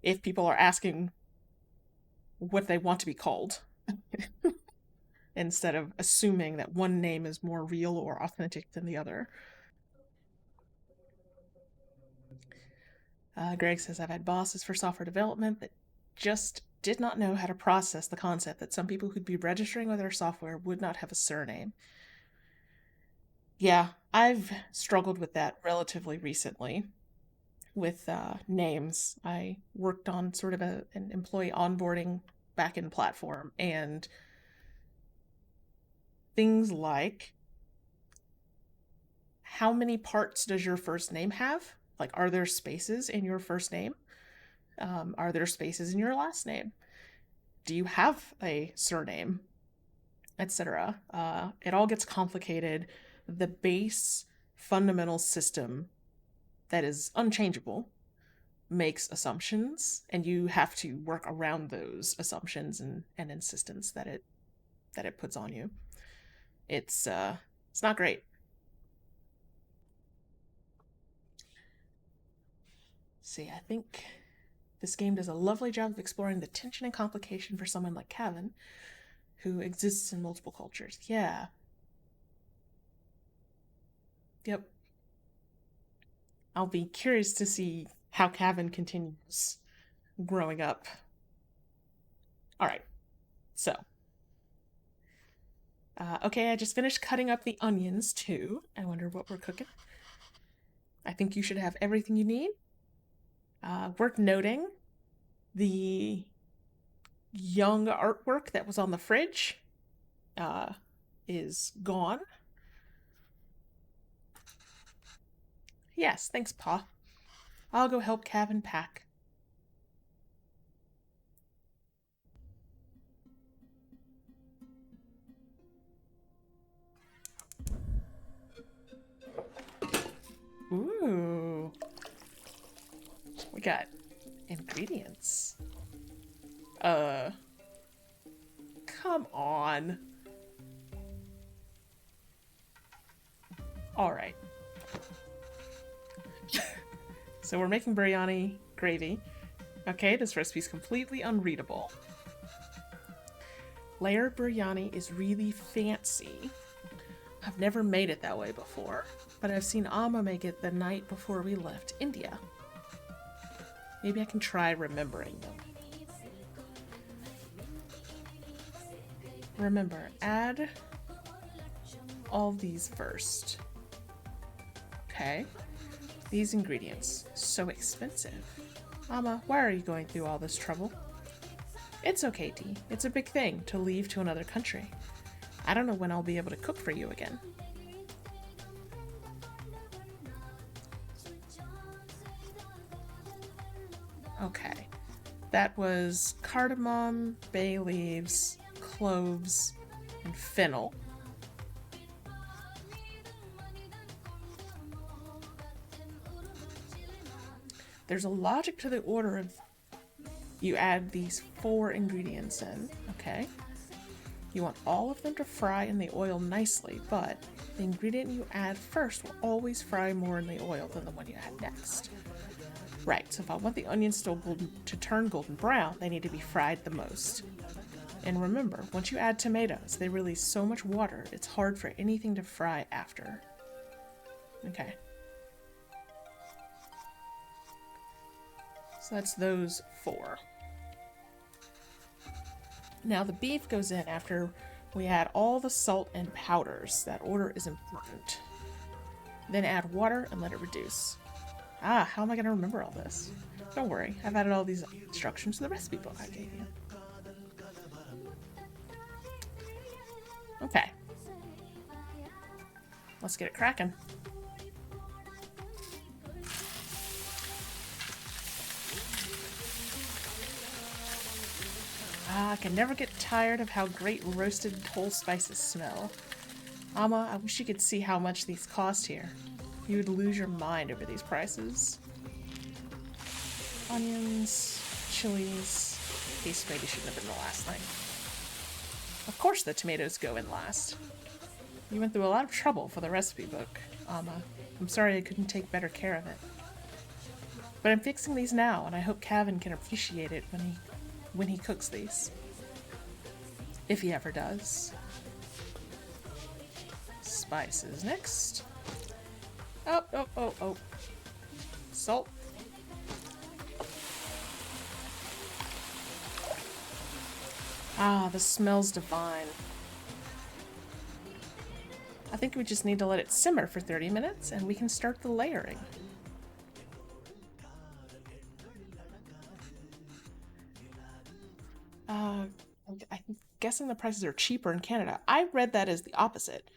if people are asking what they want to be called instead of assuming that one name is more real or authentic than the other. Greg says, I've had bosses for software development that just did not know how to process the concept that some people who'd be registering with their software would not have a surname. Yeah, I've struggled with that relatively recently with names. I worked on sort of an employee onboarding backend platform, and things like how many parts does your first name have? Like, are there spaces in your first name? Are there spaces in your last name? Do you have a surname? Etc. It all gets complicated. The base fundamental system that is unchangeable makes assumptions, and you have to work around those assumptions and insistence that it puts on you. It's not great. See, I think this game does a lovely job of exploring the tension and complication for someone like Kevin, who exists in multiple cultures. Yeah. Yep. I'll be curious to see how Kevin continues growing up. All right. So, okay, I just finished cutting up the onions too. I wonder what we're cooking. I think you should have everything you need. Worth noting, the young artwork that was on the fridge is gone. Yes, thanks, Pa. I'll go help Kevin pack. Ooh. We got ingredients. Come on. Alright. So we're making biryani gravy. Okay, this recipe's completely unreadable. Layered biryani is really fancy. I've never made it that way before, but I've seen Amma make it the night before we left India. Maybe I can try remembering them. Remember, add all these first. Okay. These ingredients, so expensive. Amma, why are you going through all this trouble? It's okay, Dee. It's a big thing to leave to another country. I don't know when I'll be able to cook for you again. Okay. That was cardamom, bay leaves, cloves, and fennel. There's a logic to the order of you add these 4 ingredients in, okay? You want all of them to fry in the oil nicely, but the ingredient you add first will always fry more in the oil than the one you add next. Right, so if I want the onions to turn golden brown, they need to be fried the most. And remember, once you add tomatoes, they release so much water, it's hard for anything to fry after. Okay. So that's those 4. Now the beef goes in after we add all the salt and powders. That order is important. Then add water and let it reduce. Ah, how am I going to remember all this? Don't worry, I've added all these instructions to the recipe book I gave you. Okay. Let's get it cracking. I can never get tired of how great roasted whole spices smell. Amma, I wish you could see how much these cost here. You would lose your mind over these prices. Onions, chilies. These maybe shouldn't have been the last thing. Of course the tomatoes go in last. You went through a lot of trouble for the recipe book, Amma. I'm sorry I couldn't take better care of it. But I'm fixing these now, and I hope Kevin can appreciate it when he cooks these. If he ever does. Spices next. Oh. Salt. Ah, the smells divine. I think we just need to let it simmer for 30 minutes and we can start the layering. I'm guessing the prices are cheaper in Canada. I read that as the opposite.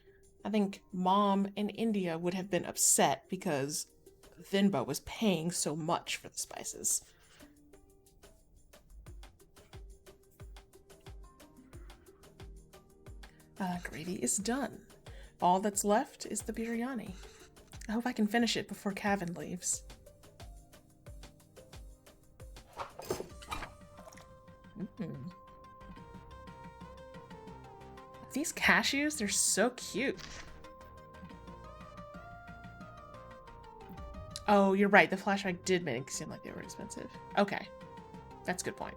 I think Mom in India would have been upset because Venba was paying so much for the spices. Gravy is done. All that's left is the biryani. I hope I can finish it before Kevin leaves. These cashews, they're so cute. Oh, you're right. The flashback did make it seem like they were expensive. Okay. That's a good point.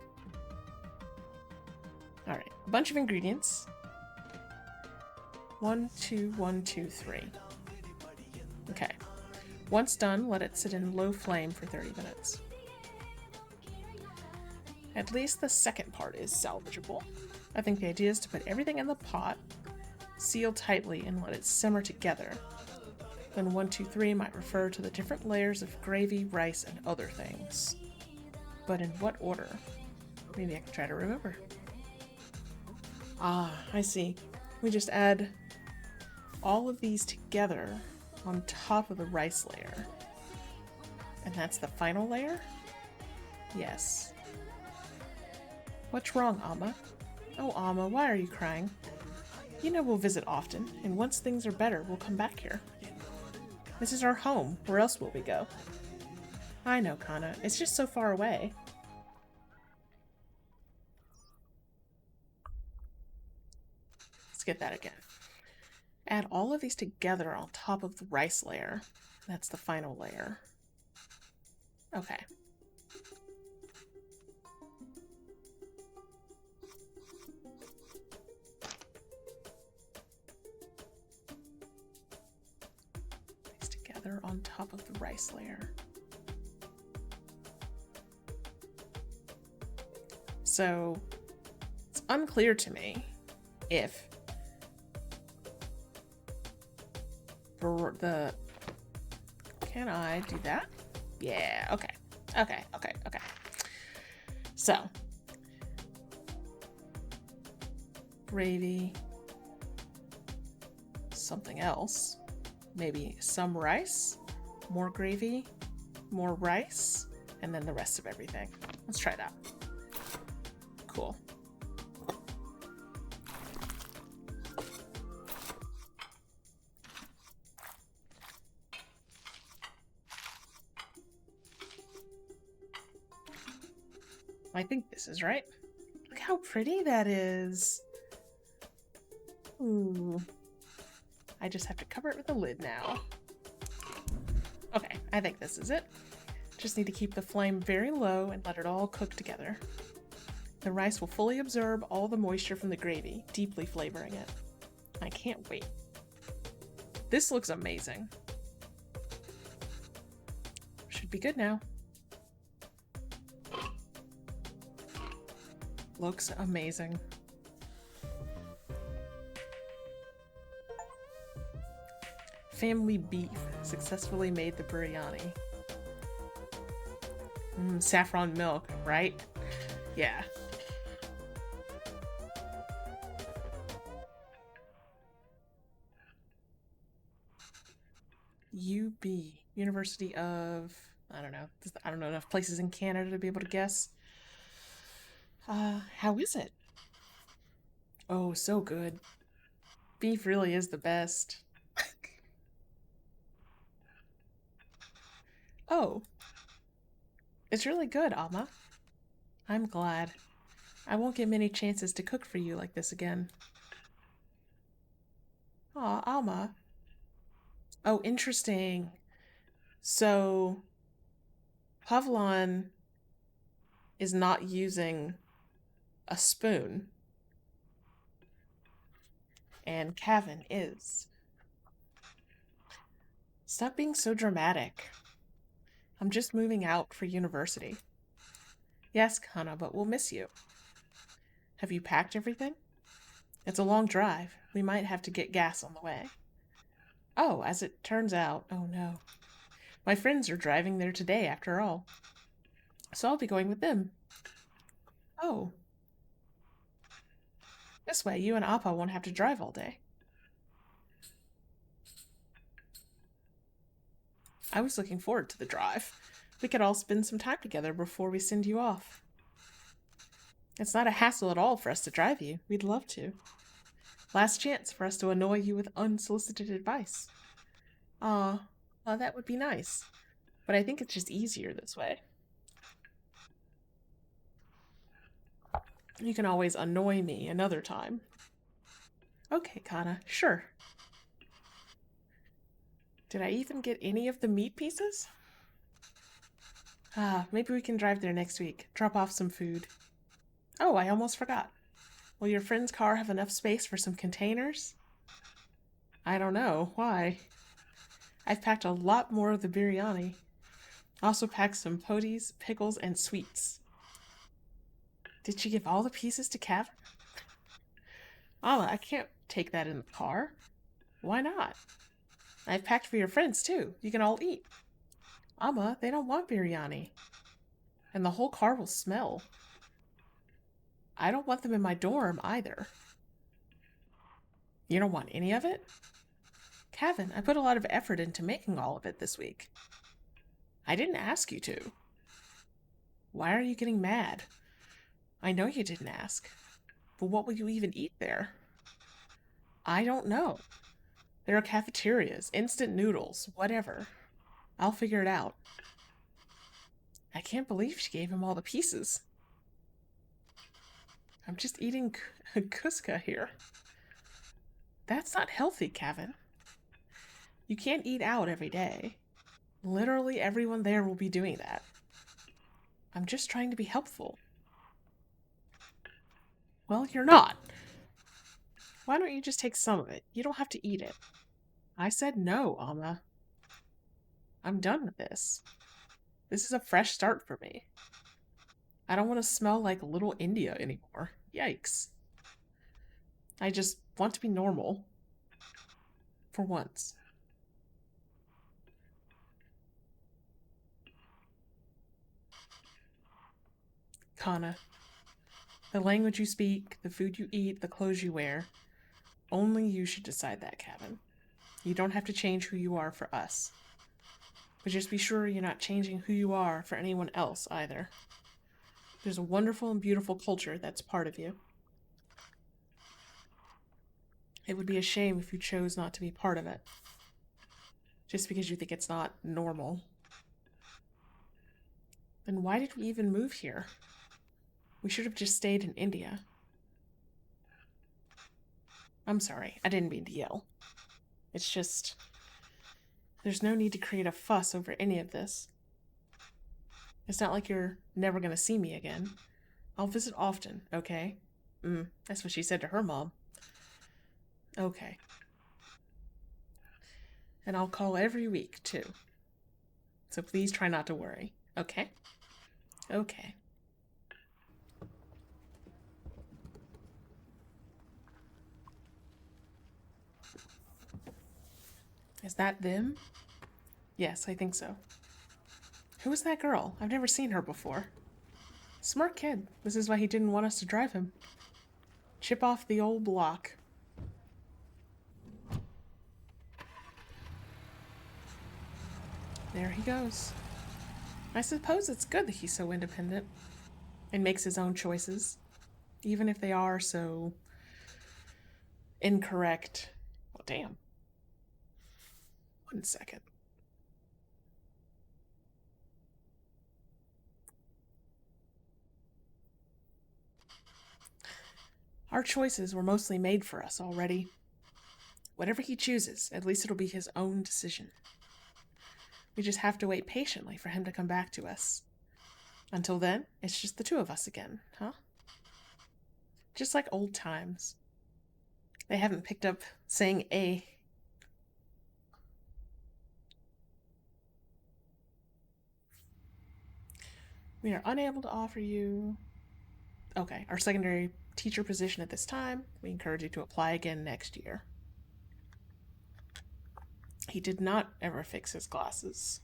Alright. A bunch of ingredients. 1, 2, 1, 2, 3. Okay. Once done, let it sit in low flame for 30 minutes. At least the second part is salvageable. I think the idea is to put everything in the pot, seal tightly, and let it simmer together. Then 1, 2, 3 might refer to the different layers of gravy, rice, and other things. But in what order? Maybe I can try to remember. Ah, I see. We just add all of these together on top of the rice layer. And that's the final layer? Yes. What's wrong, Amma? Oh, Amma, why are you crying? You know we'll visit often, and once things are better, we'll come back here. This is our home. Where else will we go? I know, Kana. It's just so far away. Let's get that again. Add all of these together on top of the rice layer. That's the final layer. Okay. These together on top of the rice layer. So, it's unclear to me if can I do that? Yeah, okay. Okay. So, gravy, something else, maybe some rice, more gravy, more rice, and then the rest of everything. Let's try that. Cool. I think this is right. Look how pretty that is. Ooh. I just have to cover it with a lid now. Okay, I think this is it. Just need to keep the flame very low and let it all cook together. The rice will fully absorb all the moisture from the gravy, deeply flavoring it. I can't wait. This looks amazing. Should be good now. Looks amazing. Family beef successfully made the biryani. Saffron milk, right? Yeah. UB, University of, I don't know enough places in Canada to be able to guess. How is it? Oh, so good. Beef really is the best. Oh, it's really good, Alma. I'm glad. I won't get many chances to cook for you like this again. Aw, Alma. Oh, interesting. So, Pavlon is not using a spoon, and Kevin is. Stop being so dramatic. I'm just moving out for university. Yes, Kana, but we'll miss you. Have you packed everything? It's a long drive. We might have to get gas on the way. Oh, as it turns out, oh no. My friends are driving there today after all. So I'll be going with them. Oh, this way you and Appa won't have to drive all day. I was looking forward to the drive. We could all spend some time together before we send you off. It's not a hassle at all for us to drive you. We'd love to. Last chance for us to annoy you with unsolicited advice. Aw, well, that would be nice. But I think it's just easier this way. You can always annoy me another time. Okay, Kana, sure. Did I even get any of the meat pieces? Maybe we can drive there next week. Drop off some food. Oh, I almost forgot. Will your friend's car have enough space for some containers? I don't know. Why? I've packed a lot more of the biryani. Also packed some poties, pickles, and sweets. Did she give all the pieces to Kevin? Ala, I can't take that in the car. Why not? I've packed for your friends, too. You can all eat. Amma, they don't want biryani. And the whole car will smell. I don't want them in my dorm, either. You don't want any of it? Kevin, I put a lot of effort into making all of it this week. I didn't ask you to. Why are you getting mad? I know you didn't ask. But what will you even eat there? I don't know. There are cafeterias, instant noodles, whatever. I'll figure it out. I can't believe she gave him all the pieces. I'm just eating kuska here. That's not healthy, Kevin. You can't eat out every day. Literally everyone there will be doing that. I'm just trying to be helpful. Well, you're not. Why don't you just take some of it? You don't have to eat it. I said no, Amma. I'm done with this. This is a fresh start for me. I don't want to smell like Little India anymore. Yikes. I just want to be normal. For once. Kana. The language you speak, the food you eat, the clothes you wear. Only you should decide that, Kevin. You don't have to change who you are for us. But just be sure you're not changing who you are for anyone else either. There's a wonderful and beautiful culture that's part of you. It would be a shame if you chose not to be part of it. Just because you think it's not normal. Then why did we even move here? We should have just stayed in India. I'm sorry, I didn't mean to yell. It's just... There's no need to create a fuss over any of this. It's not like you're never gonna see me again. I'll visit often, okay? That's what she said to her mom. Okay. And I'll call every week, too. So please try not to worry, okay? Okay. Is that them? Yes, I think so. Who is that girl? I've never seen her before. Smart kid. This is why he didn't want us to drive him. Chip off the old block. There he goes. I suppose it's good that he's so independent and makes his own choices, even if they are so incorrect. Well, damn. 1 second. Our choices were mostly made for us already. Whatever he chooses, at least it'll be his own decision. We just have to wait patiently for him to come back to us. Until then, it's just the two of us again, huh? Just like old times. They haven't picked up saying A. We are unable to offer you, okay, our secondary teacher position at this time. We encourage you to apply again next year. He did not ever fix his glasses.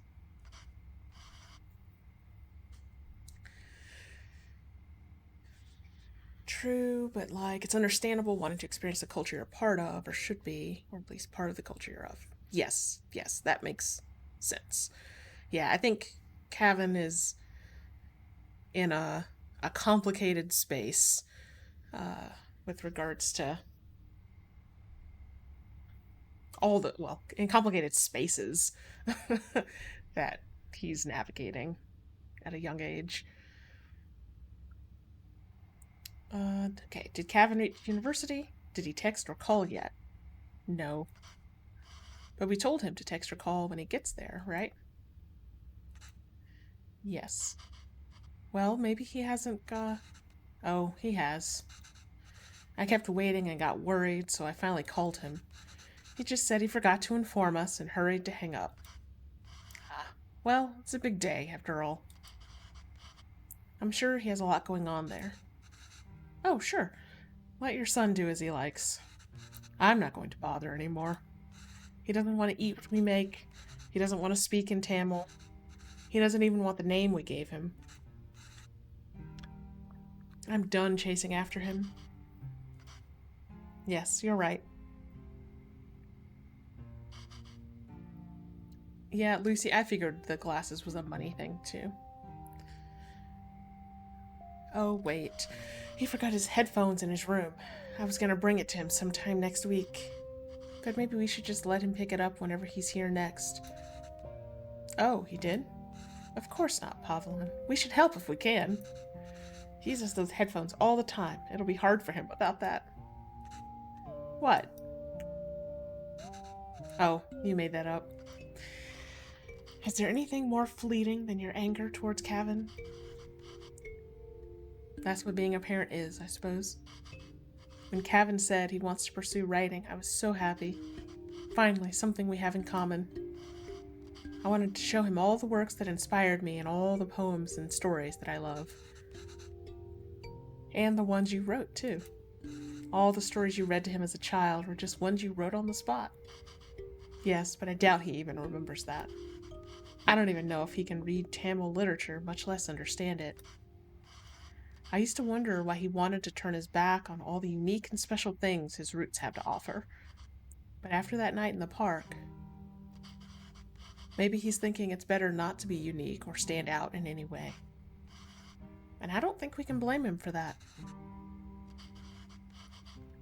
True, but like, it's understandable wanting to experience the culture you're a part of, or should be, or at least part of the culture you're of. Yes, that makes sense. Yeah, I think Cavan is in a complicated space with regards to all the, well, in complicated spaces that he's navigating at a young age. Okay, did Cavan reach university? Did he text or call yet? No. But we told him to text or call when he gets there, right? Yes. Well, maybe he hasn't Oh, he has. I kept waiting and got worried, so I finally called him. He just said he forgot to inform us and hurried to hang up. Ah, well, it's a big day, after all. I'm sure he has a lot going on there. Oh, sure. Let your son do as he likes. I'm not going to bother anymore. He doesn't want to eat what we make. He doesn't want to speak in Tamil. He doesn't even want the name we gave him. I'm done chasing after him. Yes, you're right. Yeah, Lucy, I figured the glasses was a money thing, too. Oh, wait. He forgot his headphones in his room. I was gonna bring it to him sometime next week. But maybe we should just let him pick it up whenever he's here next. Oh, he did? Of course not, Pavlin. We should help if we can. He uses those headphones all the time. It'll be hard for him without that. What? Oh, you made that up. Is there anything more fleeting than your anger towards Cavan? That's what being a parent is, I suppose. When Cavan said he wants to pursue writing, I was so happy. Finally, something we have in common. I wanted to show him all the works that inspired me and all the poems and stories that I love. And the ones you wrote, too. All the stories you read to him as a child were just ones you wrote on the spot. Yes, but I doubt he even remembers that. I don't even know if he can read Tamil literature, much less understand it. I used to wonder why he wanted to turn his back on all the unique and special things his roots have to offer. But after that night in the park, maybe he's thinking it's better not to be unique or stand out in any way. And I don't think we can blame him for that.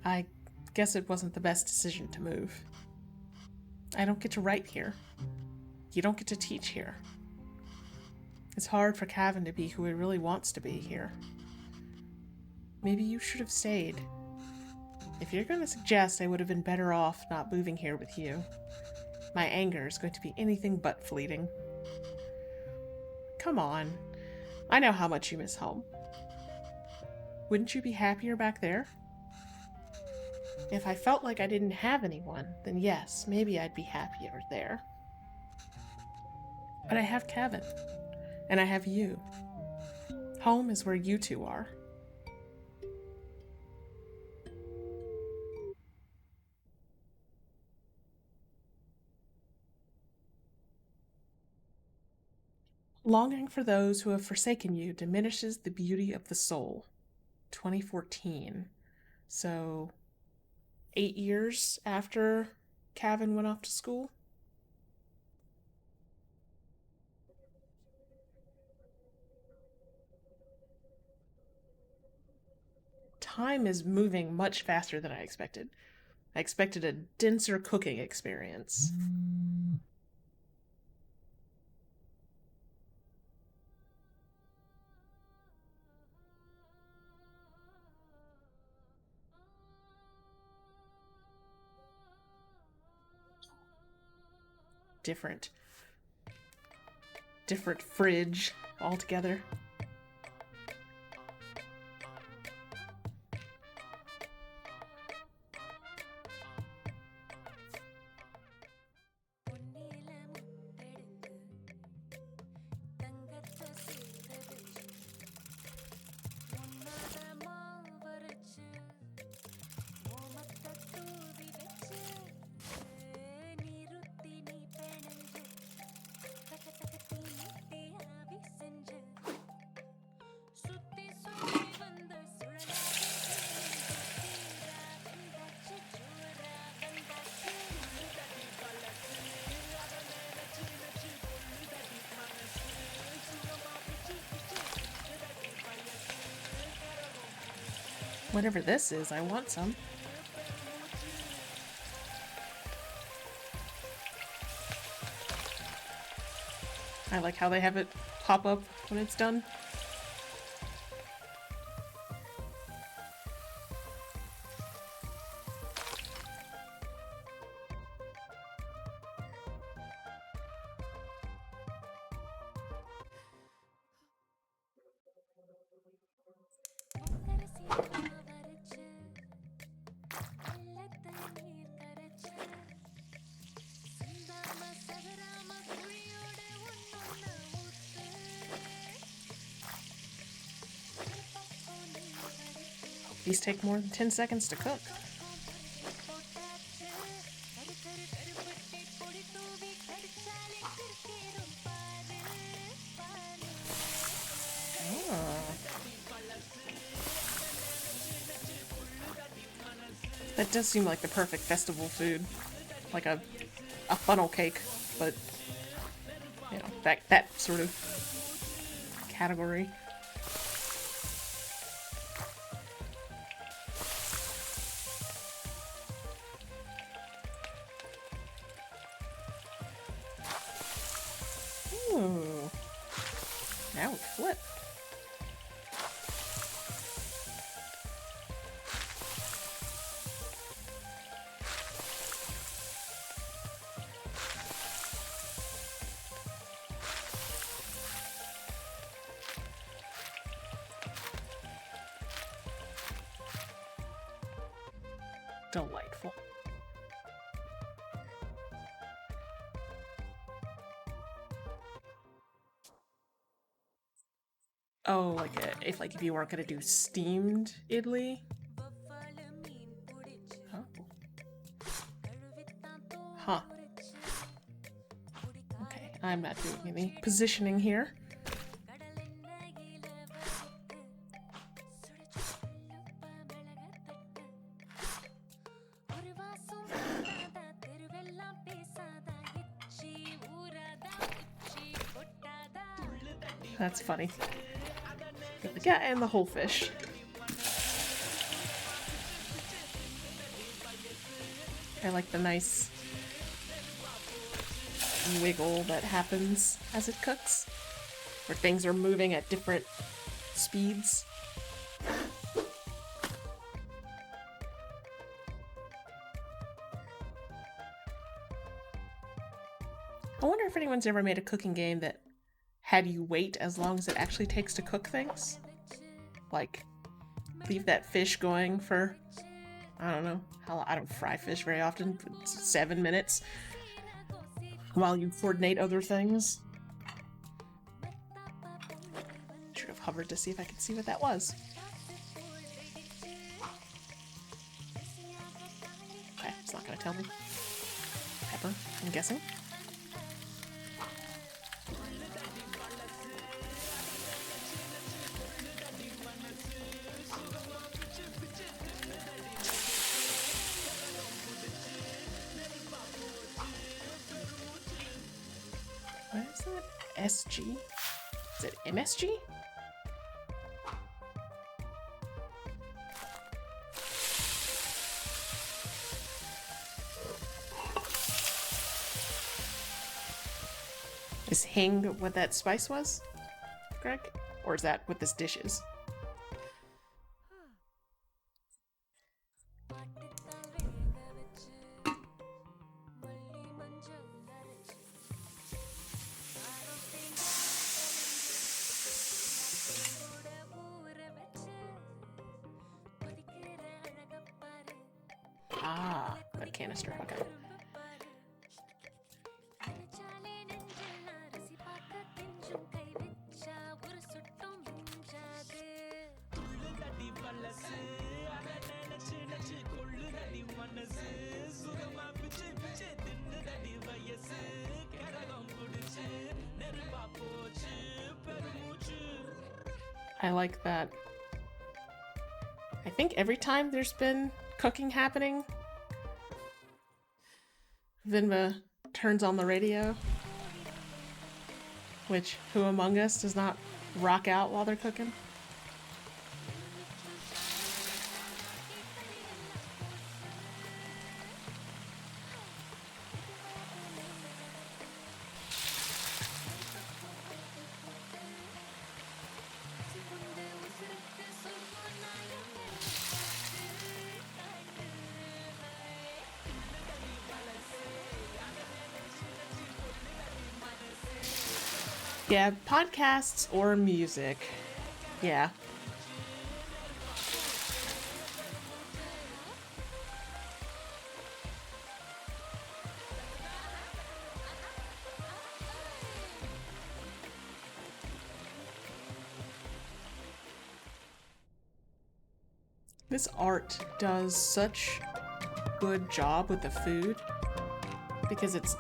I guess it wasn't the best decision to move. I don't get to write here. You don't get to teach here. It's hard for Cavan to be who he really wants to be here. Maybe you should have stayed. If you're going to suggest I would have been better off not moving here with you, my anger is going to be anything but fleeting. Come on. I know how much you miss home. Wouldn't you be happier back there? If I felt like I didn't have anyone, then yes, maybe I'd be happier there. But I have Cavan, and I have you. Home is where you two are. Longing for those who have forsaken you diminishes the beauty of the soul. 2014. So, 8 years after Cavan went off to school? Time is moving much faster than I expected. I expected a denser cooking experience. different fridge altogether. Whatever this is, I want some. I like how they have it pop up when it's done. These take more than 10 seconds to cook. Oh. That does seem like the perfect festival food. Like a funnel cake, but you know, that sort of category. Ooh. Now we flip. Delightful. Oh, like if you weren't gonna do steamed idli. Oh. Huh. Okay, I'm not doing any positioning here. That's funny. Yeah, and the whole fish. I like the nice wiggle that happens as it cooks, where things are moving at different speeds. I wonder if anyone's ever made a cooking game that had you wait as long as it actually takes to cook things. Like, leave that fish going for, I don't know, I don't fry fish very often, 7 minutes, while you coordinate other things. Should have hovered to see if I could see what that was. Okay, it's not gonna tell me. Pepper, I'm guessing. What is that? SG? Is it MSG? Is hing what that spice was, Greg? Or is that what this dish is? Ah, that canister. Okay. I like that. I think every time there's been cooking happening, Venba turns on the radio. Which, who among us does not rock out while they're cooking? Yeah, podcasts or music. Yeah. This art does such good job with the food because it's,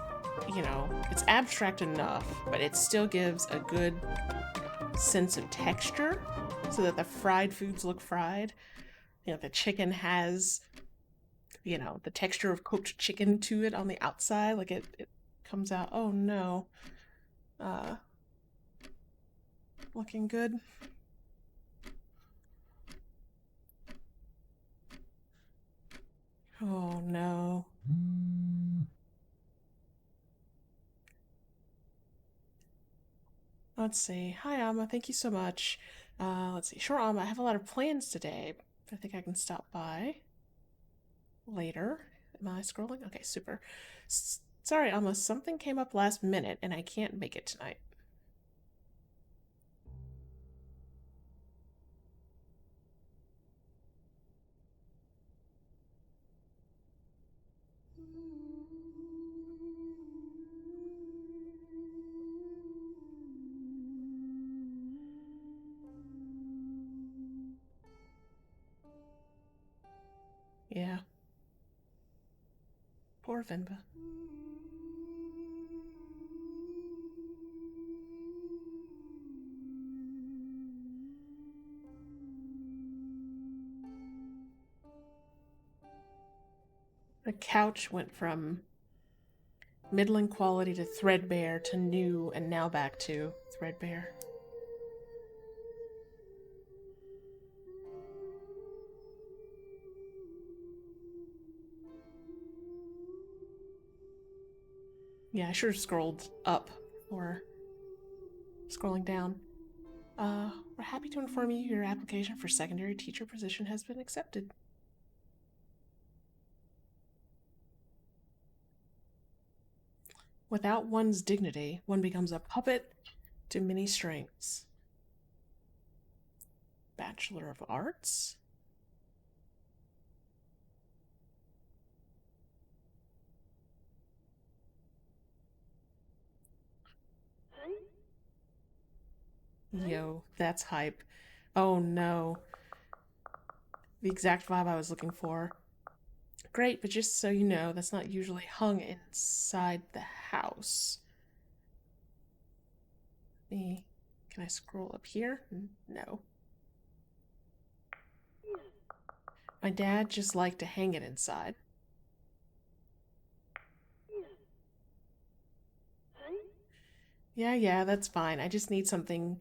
you know, it's abstract enough, but it still gives a good sense of texture so that the fried foods look fried. You know, the chicken has, you know, the texture of cooked chicken to it on the outside. Like it comes out, oh no. Looking good. Oh no. Let's see. Hi, Amma. Thank you so much. Let's see. Sure, Amma. I have a lot of plans today. I think I can stop by later. Am I scrolling? Okay, super. Sorry, Amma. Something came up last minute and I can't make it tonight. Yeah. Poor Venba. The couch went from middling quality to threadbare to new and now back to threadbare. Yeah, I should have scrolled up or scrolling down. We're happy to inform you your application for secondary teacher position has been accepted. Without one's dignity, one becomes a puppet to many strings. Bachelor of Arts? Yo, that's hype. Oh no. The exact vibe I was looking for. Great, but just so you know, that's not usually hung inside the house. Can I scroll up here? No. My dad just liked to hang it inside. Yeah, that's fine. I just needed something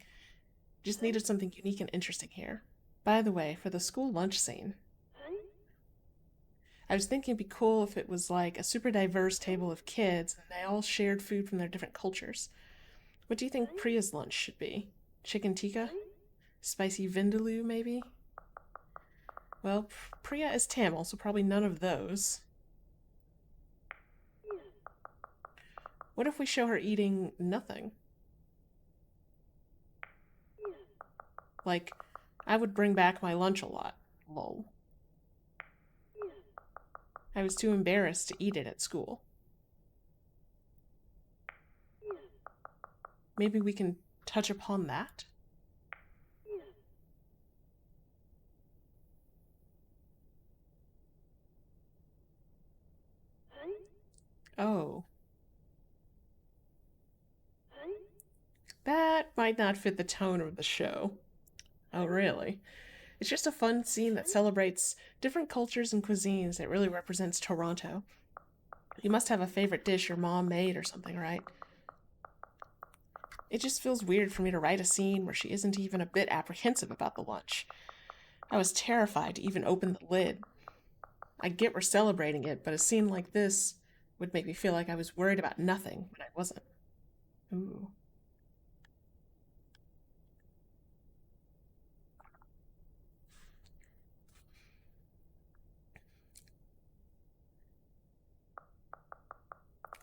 unique and interesting here. By the way, for the school lunch scene, I was thinking it'd be cool if it was like a super diverse table of kids and they all shared food from their different cultures. What do you think Priya's lunch should be? Chicken tikka? Spicy vindaloo, maybe? Well, Priya is Tamil, so probably none of those. What if we show her eating nothing? Like, I would bring back my lunch a lot. Lol. I was too embarrassed to eat it at school. Maybe we can touch upon that? Oh. That might not fit the tone of the show. Oh, really? It's just a fun scene that celebrates different cultures and cuisines that really represents Toronto. You must have a favorite dish your mom made or something, right? It just feels weird for me to write a scene where she isn't even a bit apprehensive about the lunch. I was terrified to even open the lid. I get we're celebrating it, but a scene like this would make me feel like I was worried about nothing when I wasn't. Ooh.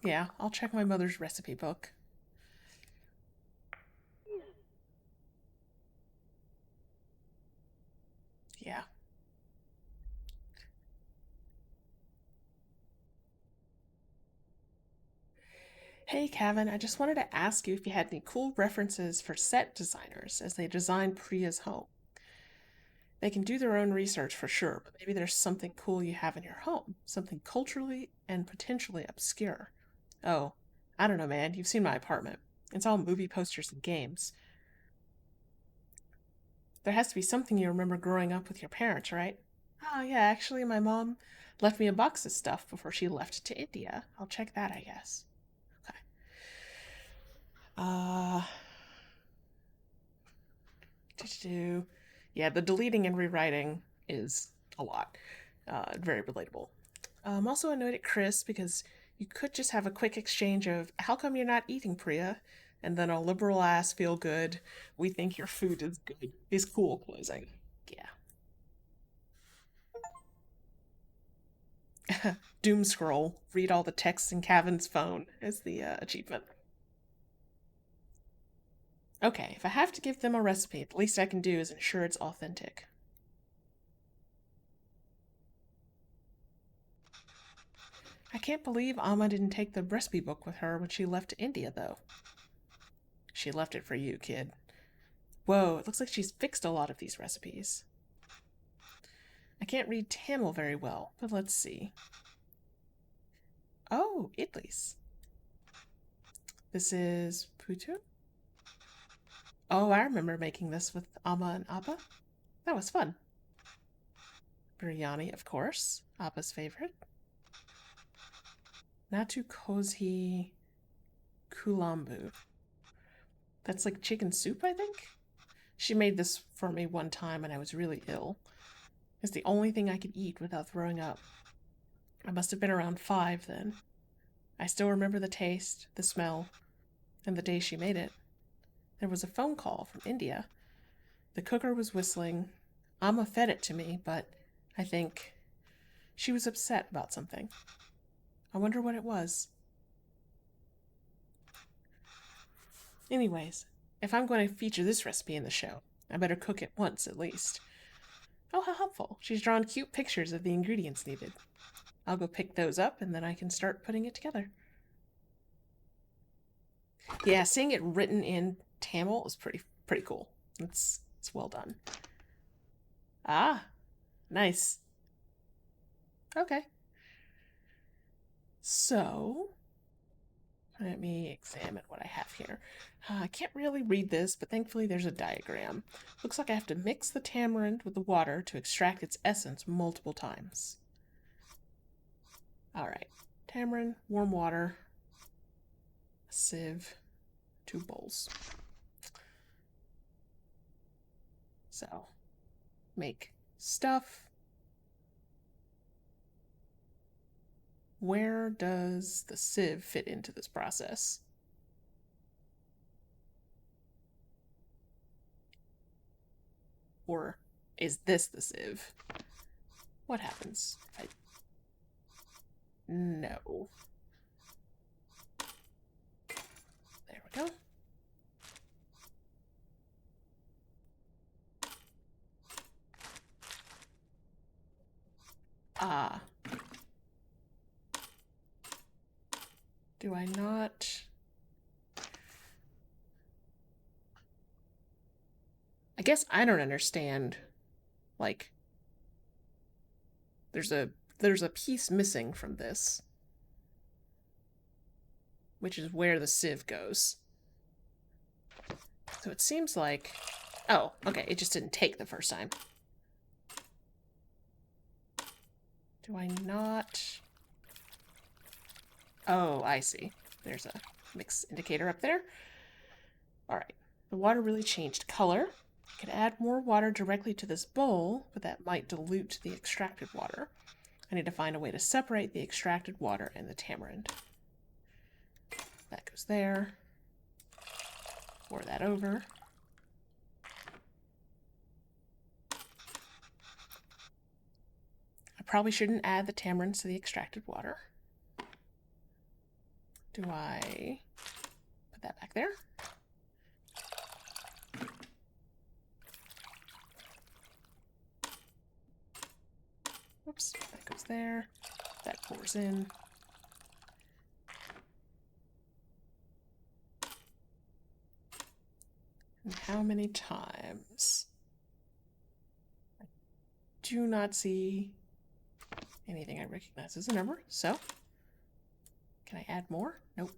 Yeah, I'll check my mother's recipe book. Yeah. Hey, Kevin, I just wanted to ask you if you had any cool references for set designers as they design Priya's home. They can do their own research for sure, but maybe there's something cool you have in your home, something culturally and potentially obscure. Oh, I don't know, man. You've seen my apartment. It's all movie posters and games. There has to be something you remember growing up with your parents, right? Oh, yeah, actually, my mom left me a box of stuff before she left to India. I'll check that, I guess. Okay. Uh, yeah, the deleting and rewriting is a lot. Very relatable. I'm also annoyed at Chris because you could just have a quick exchange of, how come you're not eating, Priya? And then a liberal ass feel good, we think your food is good, is cool closing. Yeah. Doom scroll, read all the texts in Cavan's phone as the achievement. Okay, if I have to give them a recipe, the least I can do is ensure it's authentic. I can't believe Amma didn't take the recipe book with her when she left to India, though. She left it for you, kid. Whoa, it looks like she's fixed a lot of these recipes. I can't read Tamil very well, but let's see. Oh, idlis. This is putu? Oh, I remember making this with Amma and Appa. That was fun. Biryani, of course. Appa's favorite. Natu Kozhi Kulambu. That's like chicken soup, I think? She made this for me one time and I was really ill. It's the only thing I could eat without throwing up. I must have been around 5 then. I still remember the taste, the smell, and the day she made it. There was a phone call from India. The cooker was whistling. Amma fed it to me, but I think she was upset about something. I wonder what it was. Anyways, if I'm going to feature this recipe in the show, I better cook it once at least. Oh, how helpful. She's drawn cute pictures of the ingredients needed. I'll go pick those up and then I can start putting it together. Yeah, seeing it written in Tamil is pretty cool. It's well done. Ah, nice. Okay. So, let me examine what I have here. I can't really read this, but thankfully there's a diagram. Looks like I have to mix the tamarind with the water to extract its essence multiple times. Alright, tamarind, warm water, a sieve, 2 bowls. So, make stuff. Where does the sieve fit into this process? Or is this the sieve? What happens if I... No. There we go. Ah. Do I not? I guess I don't understand. Like, there's a piece missing from this, which is where the sieve goes. So it seems like... Oh, okay, it just didn't take the first time. Do I not... Oh, I see. There's a mix indicator up there. Alright, the water really changed color. I could add more water directly to this bowl, but that might dilute the extracted water. I need to find a way to separate the extracted water and the tamarind. That goes there. Pour that over. I probably shouldn't add the tamarinds to the extracted water. Do I put that back there? Whoops, that goes there. That pours in. And how many times? I do not see anything I recognize as a number, so can I add more? Nope.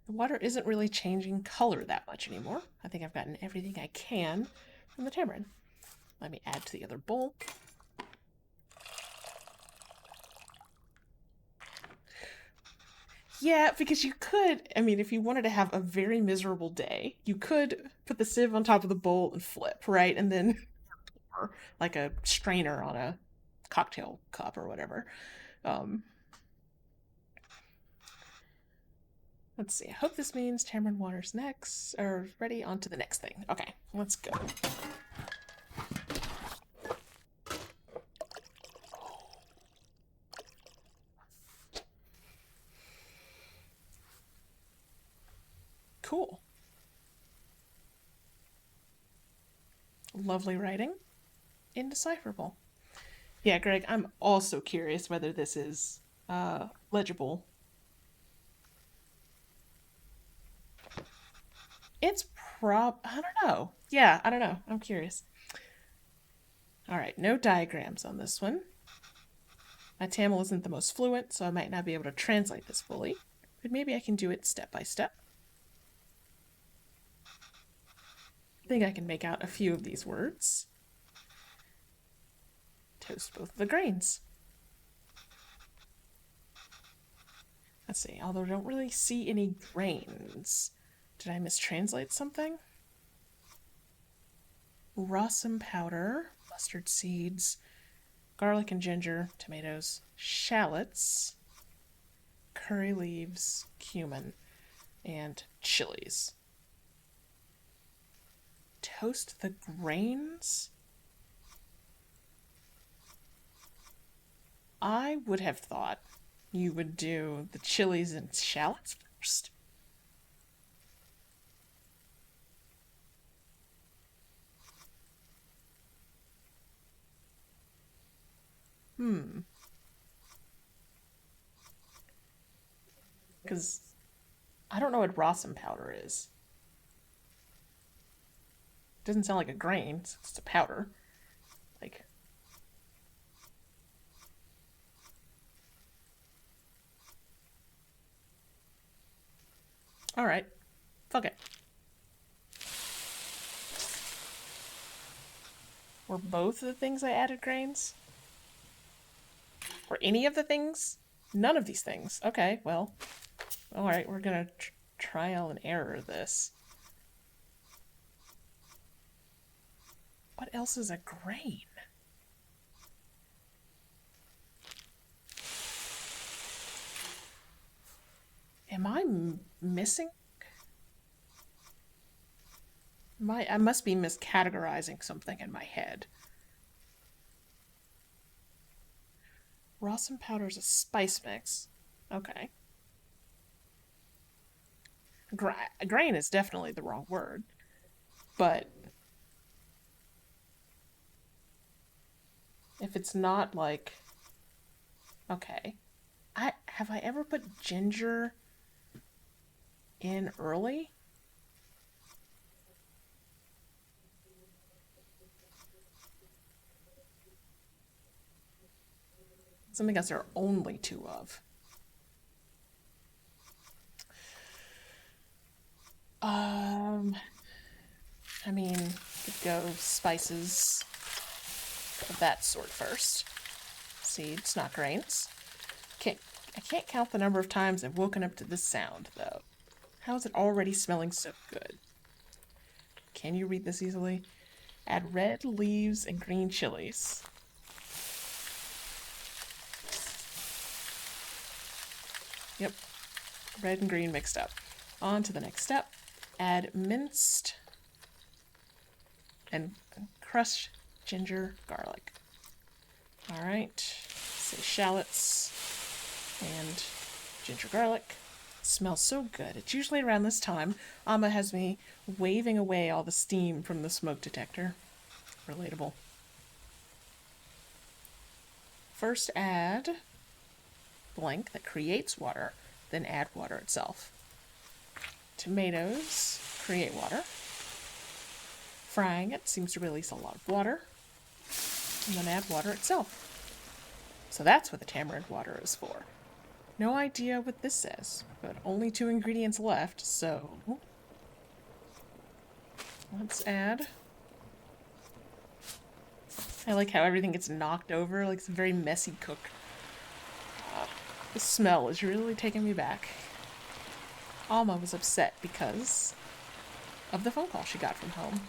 The water isn't really changing color that much anymore. I think I've gotten everything I can from the tamarind. Let me add to the other bowl. Yeah, because you could, I mean, if you wanted to have a very miserable day, you could put the sieve on top of the bowl and flip, right? And then pour like a strainer on a cocktail cup or whatever. Um, let's see. I hope this means tamarind water's next, or ready. On to the next thing. Okay, let's go. Cool. Lovely writing. Indecipherable. Yeah, Greg, I'm also curious whether this is legible. It's I don't know. Yeah, I don't know. I'm curious. All right, no diagrams on this one. My Tamil isn't the most fluent, so I might not be able to translate this fully, but maybe I can do it step by step. I think I can make out a few of these words. Toast both of the grains. Let's see, although I don't really see any grains. Did I mistranslate something? Rossum powder, mustard seeds, garlic and ginger, tomatoes, shallots, curry leaves, cumin, and chilies. Toast the grains? I would have thought you would do the chilies and shallots first. Because I don't know what Rossum powder is. It doesn't sound like a grain, it's just a powder. Like, alright, fuck it. Were both of the things I added grains? Or any of the things? None of these things. Okay, well, alright, we're gonna trial and error this. What else is a grain? Am I missing? I must be miscategorizing something in my head. Rossum powder is a spice mix. Okay. Grain is definitely the wrong word. But if it's not like Okay. Have I ever put ginger in early? Something else there are only two of. Um, I mean, could go spices of that sort first. Seeds, not grains. Can't, I can't count the number of times I've woken up to this sound, though. How is it already smelling so good? Can you read this easily? Add red leaves and green chilies. Yep, red and green mixed up. On to the next step. Add minced and crushed ginger garlic. Alright, say shallots and ginger garlic. It smells so good. It's usually around this time Amma has me waving away all the steam from the smoke detector. Relatable. First add blank that creates water, then add water itself. Tomatoes create water. Frying it seems to release a lot of water, and then add water itself. So that's what the tamarind water is for. No idea what this says, but only 2 ingredients left, so let's add. I like how everything gets knocked over, like it's a very messy cook. The smell is really taking me back. Alma was upset because of the phone call she got from home.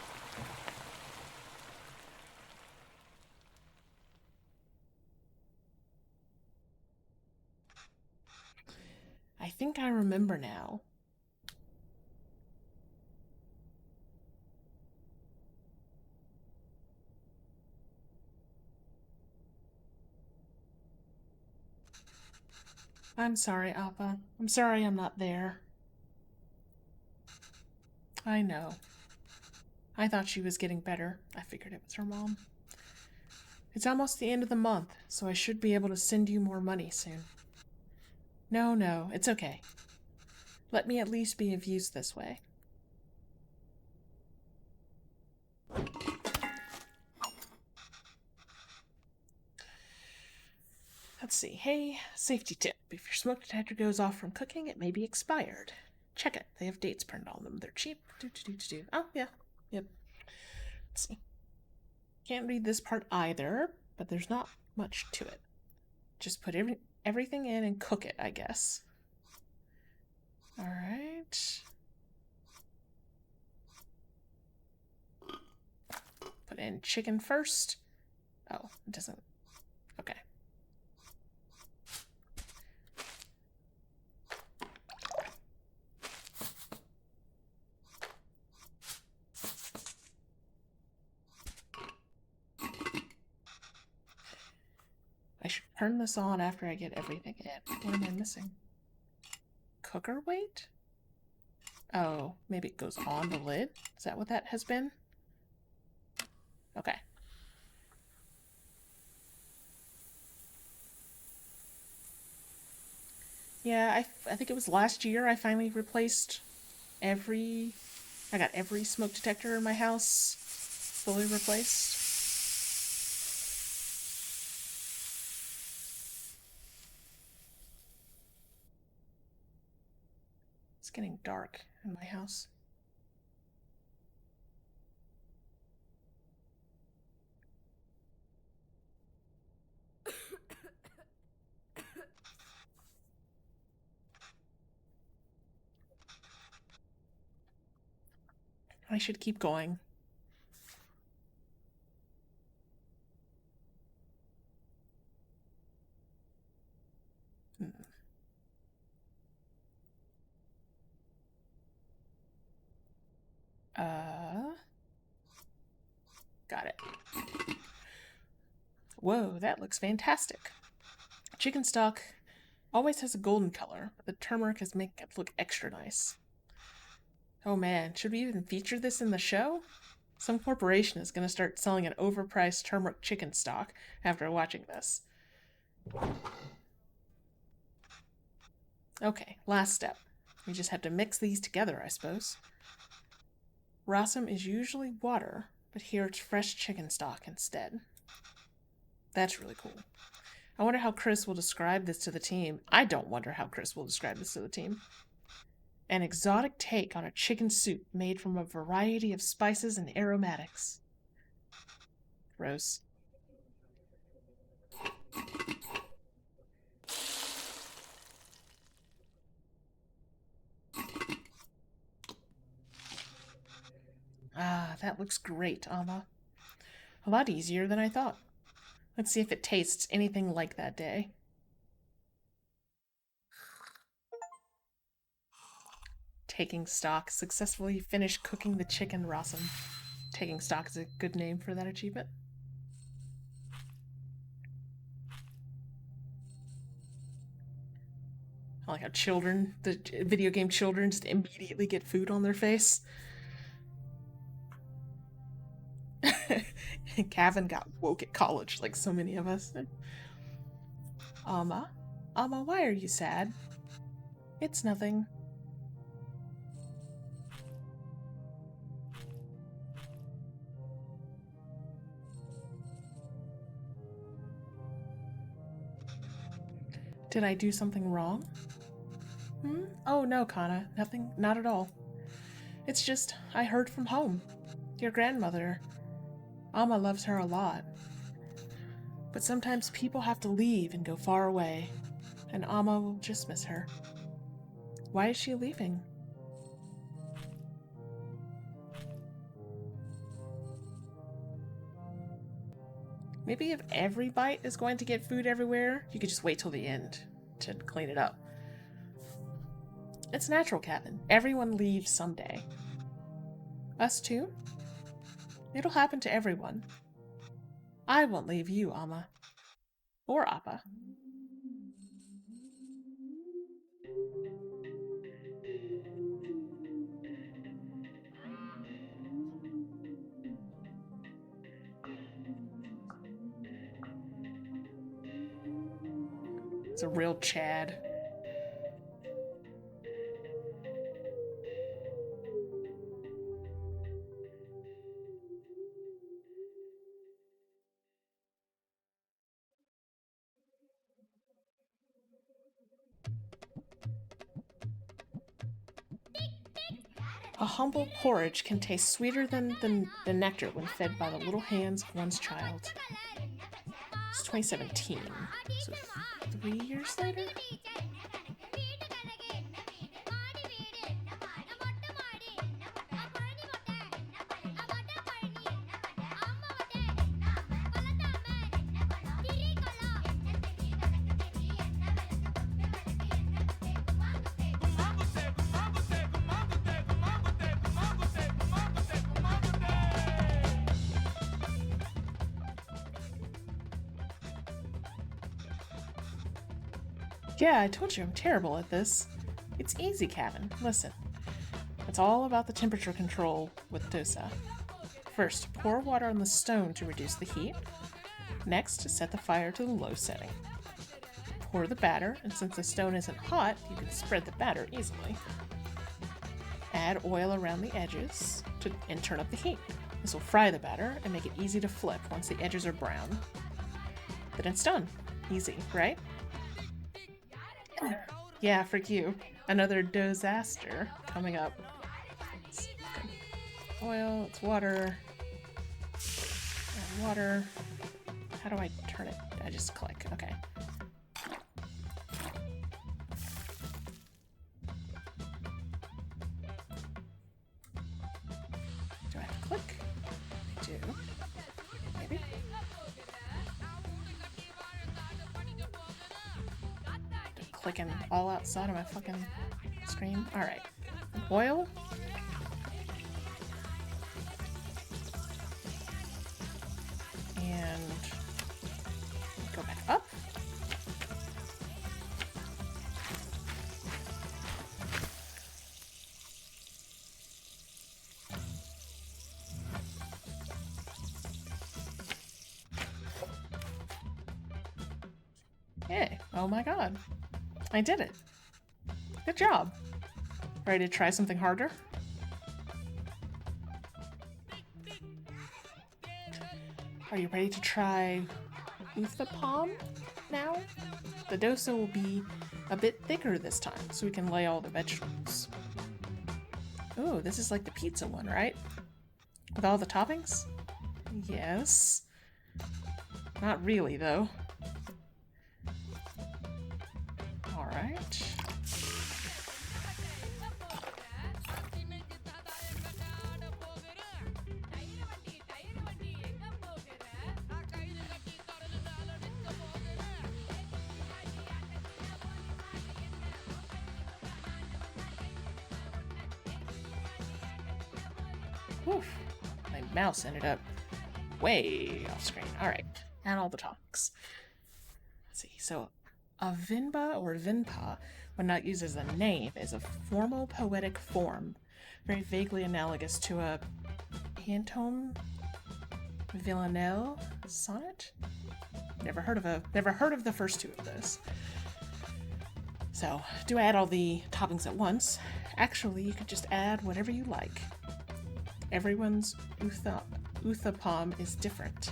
I think I remember now. I'm sorry, Appa. I'm sorry I'm not there. I know. I thought she was getting better. I figured it was her mom. It's almost the end of the month, so I should be able to send you more money soon. No, it's okay. Let me at least be of use this way. Let's see. Hey, safety tip. If your smoke detector goes off from cooking, it may be expired. Check it. They have dates printed on them. They're cheap. Oh, yeah. Yep. Let's see. Can't read this part either, but there's not much to it. Just put everything in and cook it, I guess. Alright. Put in chicken first. Oh, it doesn't. Okay. I should turn this on after I get everything in. What am I missing? Cooker weight? Oh, maybe it goes on the lid? Is that what that has been? Okay. Yeah, I think it was last year I finally replaced every. I got every smoke detector in my house fully replaced. It's getting dark in my house. I should keep going. Hmm. Got it. Whoa, that looks fantastic. Chicken stock always has a golden color, but the turmeric is making it look extra nice. Oh man, should we even feature this in the show? Some corporation is going to start selling an overpriced turmeric chicken stock after watching this. Okay, last step. We just have to mix these together, I suppose. Rasam is usually water, but here it's fresh chicken stock instead. That's really cool. I wonder how Chris will describe this to the team. I don't wonder how Chris will describe this to the team. An exotic take on a chicken soup made from a variety of spices and aromatics. Gross. Ah, that looks great, Amma. A lot easier than I thought. Let's see if it tastes anything like that day. Taking stock. Successfully finished cooking the chicken rasam. Taking stock is a good name for that achievement. I like how children, the video game children, just immediately get food on their face. Gavin got woke at college, like so many of us. Amma? Amma, why are you sad? It's nothing. Did I do something wrong? Oh no, Kana. Nothing. Not at all. It's just, I heard from home. Your grandmother. Amma loves her a lot. But sometimes people have to leave and go far away, and Amma will just miss her. Why is she leaving? Maybe if every bite is going to get food everywhere, you could just wait till the end to clean it up. It's natural, Captain. Everyone leaves someday. Us too? It'll happen to everyone. I won't leave you, Amma. Or Appa. It's a real Chad. A humble porridge can taste sweeter than the nectar when fed by the little hands of one's child. It's 2017, so 3 years later? Yeah, I told you I'm terrible at this. It's easy, Kevin. Listen. It's all about the temperature control with dosa. First, pour water on the stone to reduce the heat. Next, set the fire to the low setting. Pour the batter, and since the stone isn't hot, you can spread the batter easily. Add oil around the edges and turn up the heat. This will fry the batter and make it easy to flip once the edges are brown. Then it's done. Easy, right? Yeah, frick you. Another disaster coming up. It's oil, it's water. Add water. How do I turn it? I just click. Okay. Do I have to click? I do. Maybe. Clicking all outside of my fucking screen. Alright. Oil. And go back up. Hey, oh my god. I did it. Good job. Ready to try something harder? Are you ready to try Uthapam now? The dosa will be a bit thicker this time, so we can lay all the vegetables. Oh, this is like the pizza one, right? With all the toppings? Yes. Not really, though. Alright. Oof. My mouse ended up way off screen. Alright. And all the topics. Let's see. So, a Venba or Venpa, when not used as a name, is a formal poetic form, very vaguely analogous to a Pantome Villanelle sonnet. Never heard of the first two of those. So, do I add all the toppings at once? Actually, you could just add whatever you like. Everyone's uthapam is different.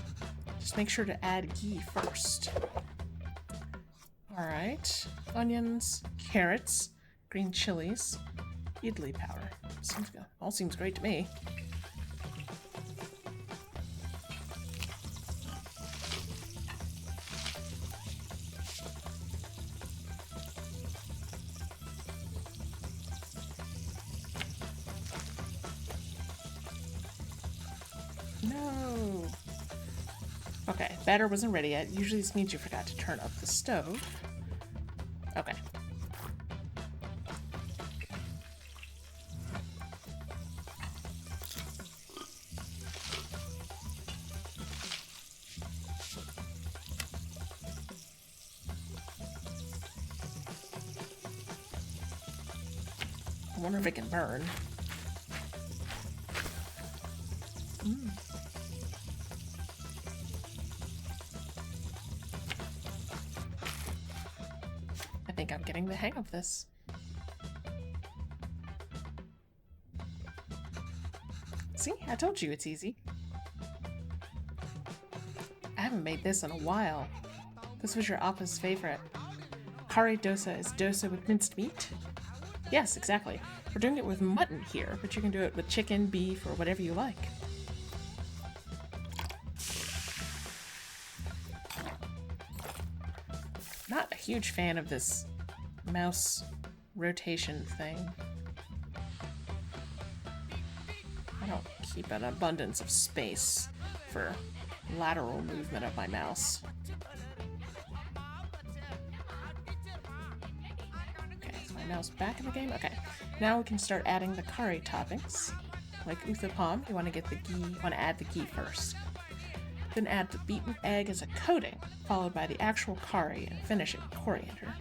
Just make sure to add ghee first. Alright. Onions, carrots, green chilies, idli powder. Seems good. All seems great to me. No! Okay, batter wasn't ready yet. Usually this means you forgot to turn up the stove. Okay. I wonder if it can burn. I think I'm getting the hang of this. See, I told you it's easy. I haven't made this in a while. This was your Appa's favorite. Kare dosa is dosa with minced meat? Yes, exactly. We're doing it with mutton here, but you can do it with chicken, beef, or whatever you like. Not a huge fan of this mouse rotation thing. I don't keep an abundance of space for lateral movement of my mouse. Okay, is my mouse back in the game? Okay, now we can start adding the curry toppings. Like uthapam, you want to get the ghee, you want to add the ghee first. Then add the beaten egg as a coating, followed by the actual curry, and finish it with coriander.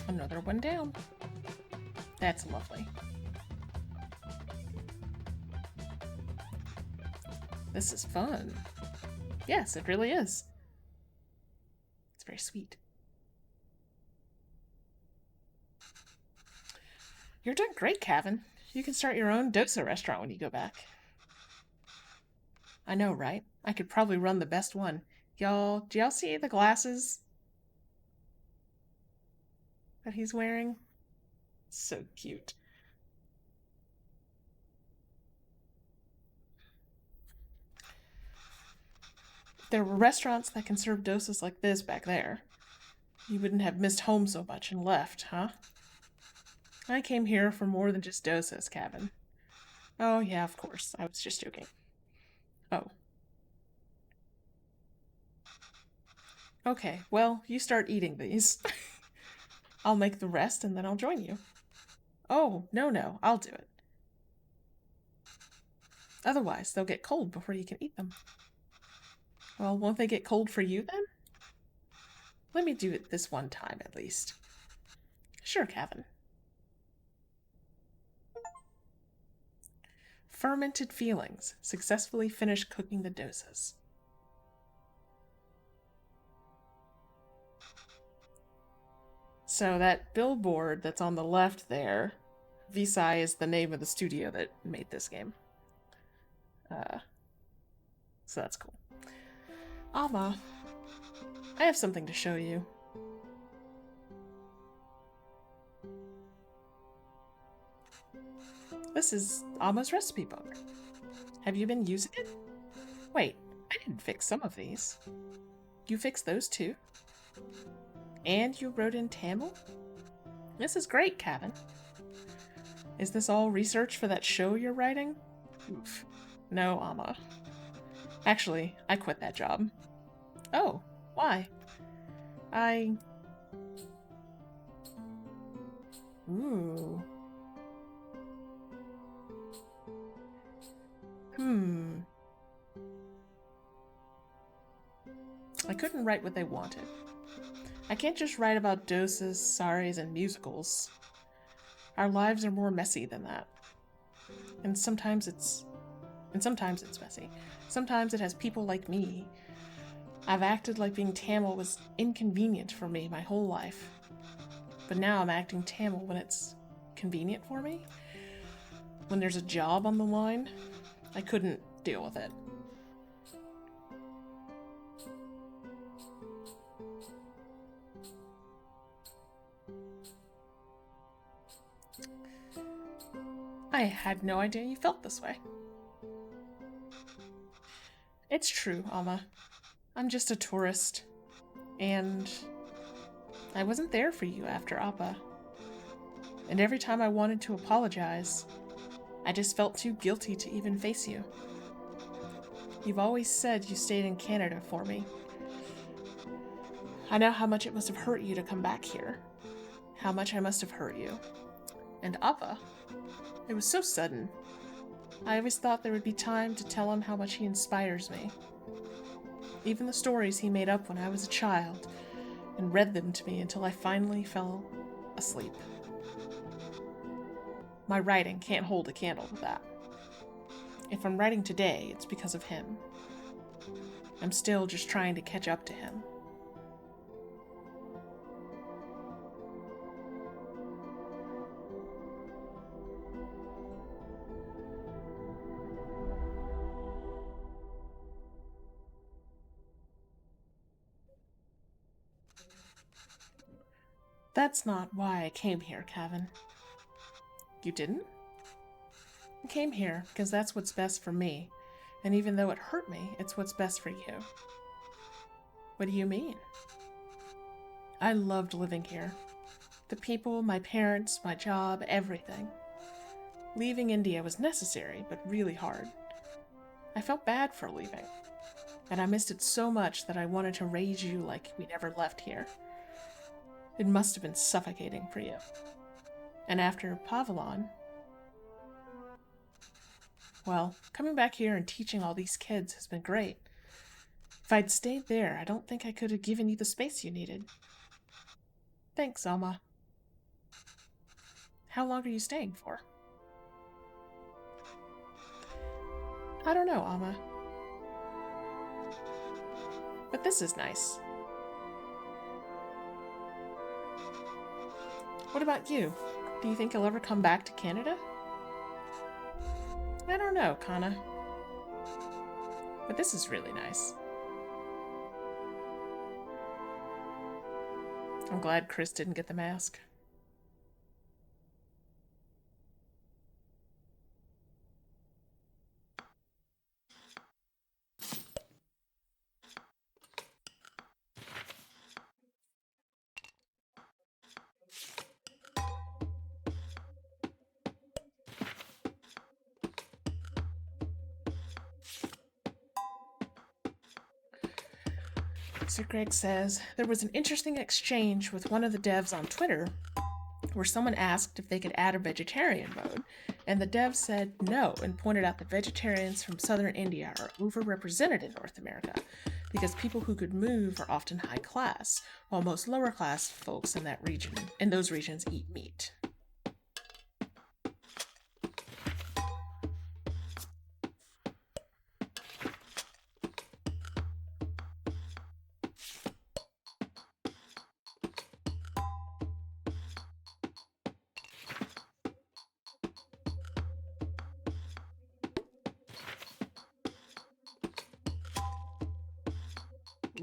Another one down. That's lovely. This is fun. Yes, it really is. It's very sweet. You're doing great, Kevin. You can start your own dosa restaurant when you go back. I know, right? I could probably run the best one. Y'all, do y'all see the glasses that he's wearing? So cute. There were restaurants that can serve dosas like this back there. You wouldn't have missed home so much and left, huh? I came here for more than just dosas, Kevin. Oh, yeah, of course. I was just joking. Oh. Okay, well, you start eating these. I'll make the rest and then I'll join you. Oh, no, I'll do it. Otherwise, they'll get cold before you can eat them. Well, won't they get cold for you then? Let me do it this one time at least. Sure, Kevin. Fermented feelings. Successfully finish cooking the dosas. So that billboard that's on the left there, Visai is the name of the studio that made this game. So that's cool. Alma, I have something to show you. This is Alma's recipe book. Have you been using it? Wait, I didn't fix some of these. You fixed those too? And you wrote in Tamil? This is great, Kevin. Is this all research for that show you're writing? Oof. No, Alma. Actually, I quit that job. Oh, why? Ooh. I couldn't write what they wanted. I can't just write about doses, saris, and musicals. Our lives are more messy than that. And sometimes it's messy. Sometimes it has people like me. I've acted like being Tamil was inconvenient for me my whole life. But now I'm acting Tamil when it's convenient for me. When there's a job on the line, I couldn't deal with it. I had no idea you felt this way. It's true, Alma. I'm just a tourist. And I wasn't there for you after Appa. And every time I wanted to apologize, I just felt too guilty to even face you. You've always said you stayed in Canada for me. I know how much it must have hurt you to come back here. How much I must have hurt you. And Appa, it was so sudden. I always thought there would be time to tell him how much he inspires me. Even the stories he made up when I was a child, and read them to me until I finally fell asleep. My writing can't hold a candle to that. If I'm writing today, it's because of him. I'm still just trying to catch up to him. That's not why I came here, Kevin. You didn't? I came here because that's what's best for me, and even though it hurt me, it's what's best for you. What do you mean? I loved living here. The people, my parents, my job, everything. Leaving India was necessary, but really hard. I felt bad for leaving, and I missed it so much that I wanted to raise you like we never left here. It must have been suffocating for you. And after Pavilon, well, coming back here and teaching all these kids has been great. If I'd stayed there, I don't think I could have given you the space you needed. Thanks, Alma. How long are you staying for? I don't know, Alma. But this is nice. What about you? Do you think you'll ever come back to Canada? I don't know, Kana. But this is really nice. I'm glad Chris didn't get the mask. So Greg says, there was an interesting exchange with one of the devs on Twitter where someone asked if they could add a vegetarian mode, and the dev said no and pointed out that vegetarians from southern India are overrepresented in North America because people who could move are often high class, while most lower class folks in those regions eat meat.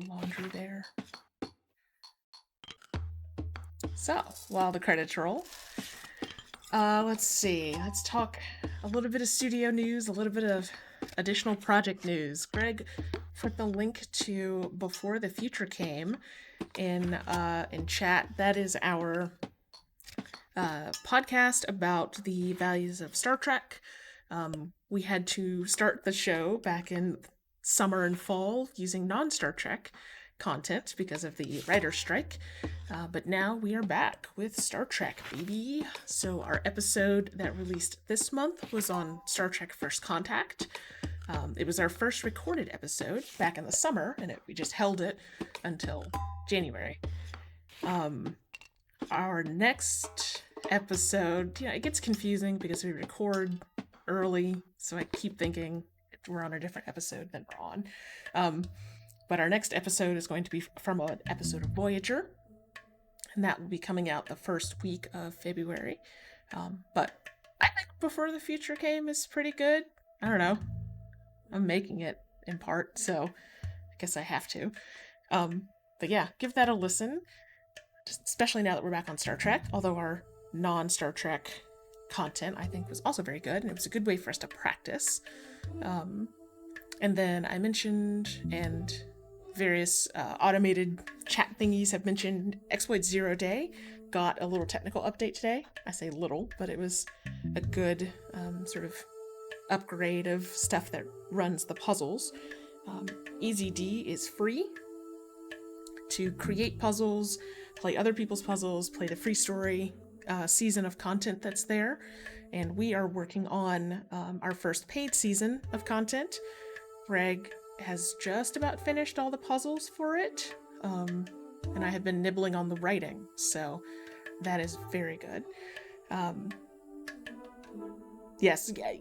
Laundry there. So, while the credits roll, let's see. Let's talk a little bit of studio news, a little bit of additional project news. Greg put the link to Before the Future Came in chat. That is our podcast about the values of Star Trek. We had to start the show back in summer and fall using non-Star Trek content because of the writer's strike. But now we are back with Star Trek, baby. So our episode that released this month was on Star Trek First Contact. It was our first recorded episode back in the summer, and we just held it until January. Our next episode, it gets confusing because we record early, so I keep thinking we're on a different episode than we're on. But our next episode is going to be from an episode of Voyager, and that will be coming out the first week of February. But I think Before the Future Came is pretty good. I don't know. I'm making it in part, so I guess I have to. But yeah, give that a listen, especially now that we're back on Star Trek, although our non-Star Trek content I think was also very good, and it was a good way for us to practice. And then I mentioned, and various automated chat thingies have mentioned, Exploit Zero Day got a little technical update today. I say little, but it was a good sort of upgrade of stuff that runs the puzzles. EZD is free to create puzzles, play other people's puzzles, play the free story season of content that's there. And we are working on our first paid season of content. Greg has just about finished all the puzzles for it, and I have been nibbling on the writing, so that is very good. Yes. Greg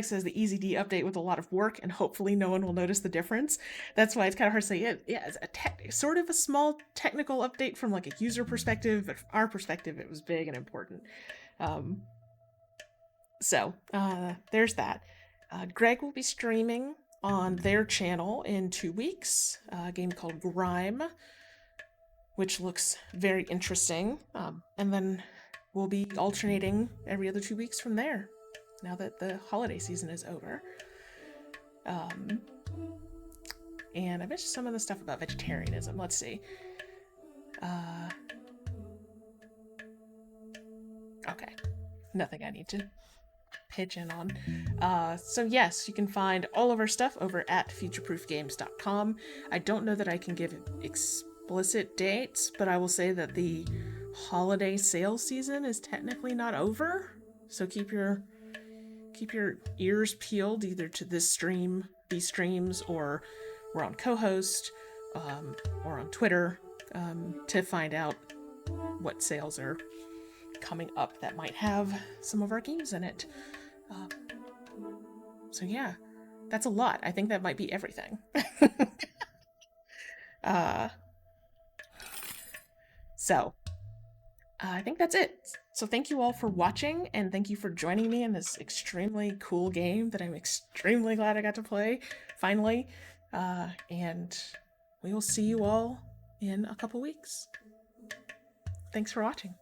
says the EZD update with a lot of work, and hopefully no one will notice the difference. That's why it's kind of hard to say. It's sort of a small technical update from like a user perspective, but from our perspective, it was big and important. So there's that. Greg will be streaming on their channel in 2 weeks, a game called Grime, which looks very interesting. And then we'll be alternating every other 2 weeks from there, now that the holiday season is over. And I mentioned some of the stuff about vegetarianism. Let's see. Okay. Nothing I need to pitch in on. So yes, you can find all of our stuff over at futureproofgames.com. I don't know that I can give explicit dates, but I will say that the holiday sales season is technically not over. So keep your ears peeled either to this stream, these streams, or we're on co-host, or on Twitter, to find out what sales are coming up that might have some of our games in it. So yeah, that's a lot. I think that might be everything. So I think that's it. So thank you all for watching, and thank you for joining me in this extremely cool game that I'm extremely glad I got to play, finally. And we will see you all in a couple weeks. Thanks for watching.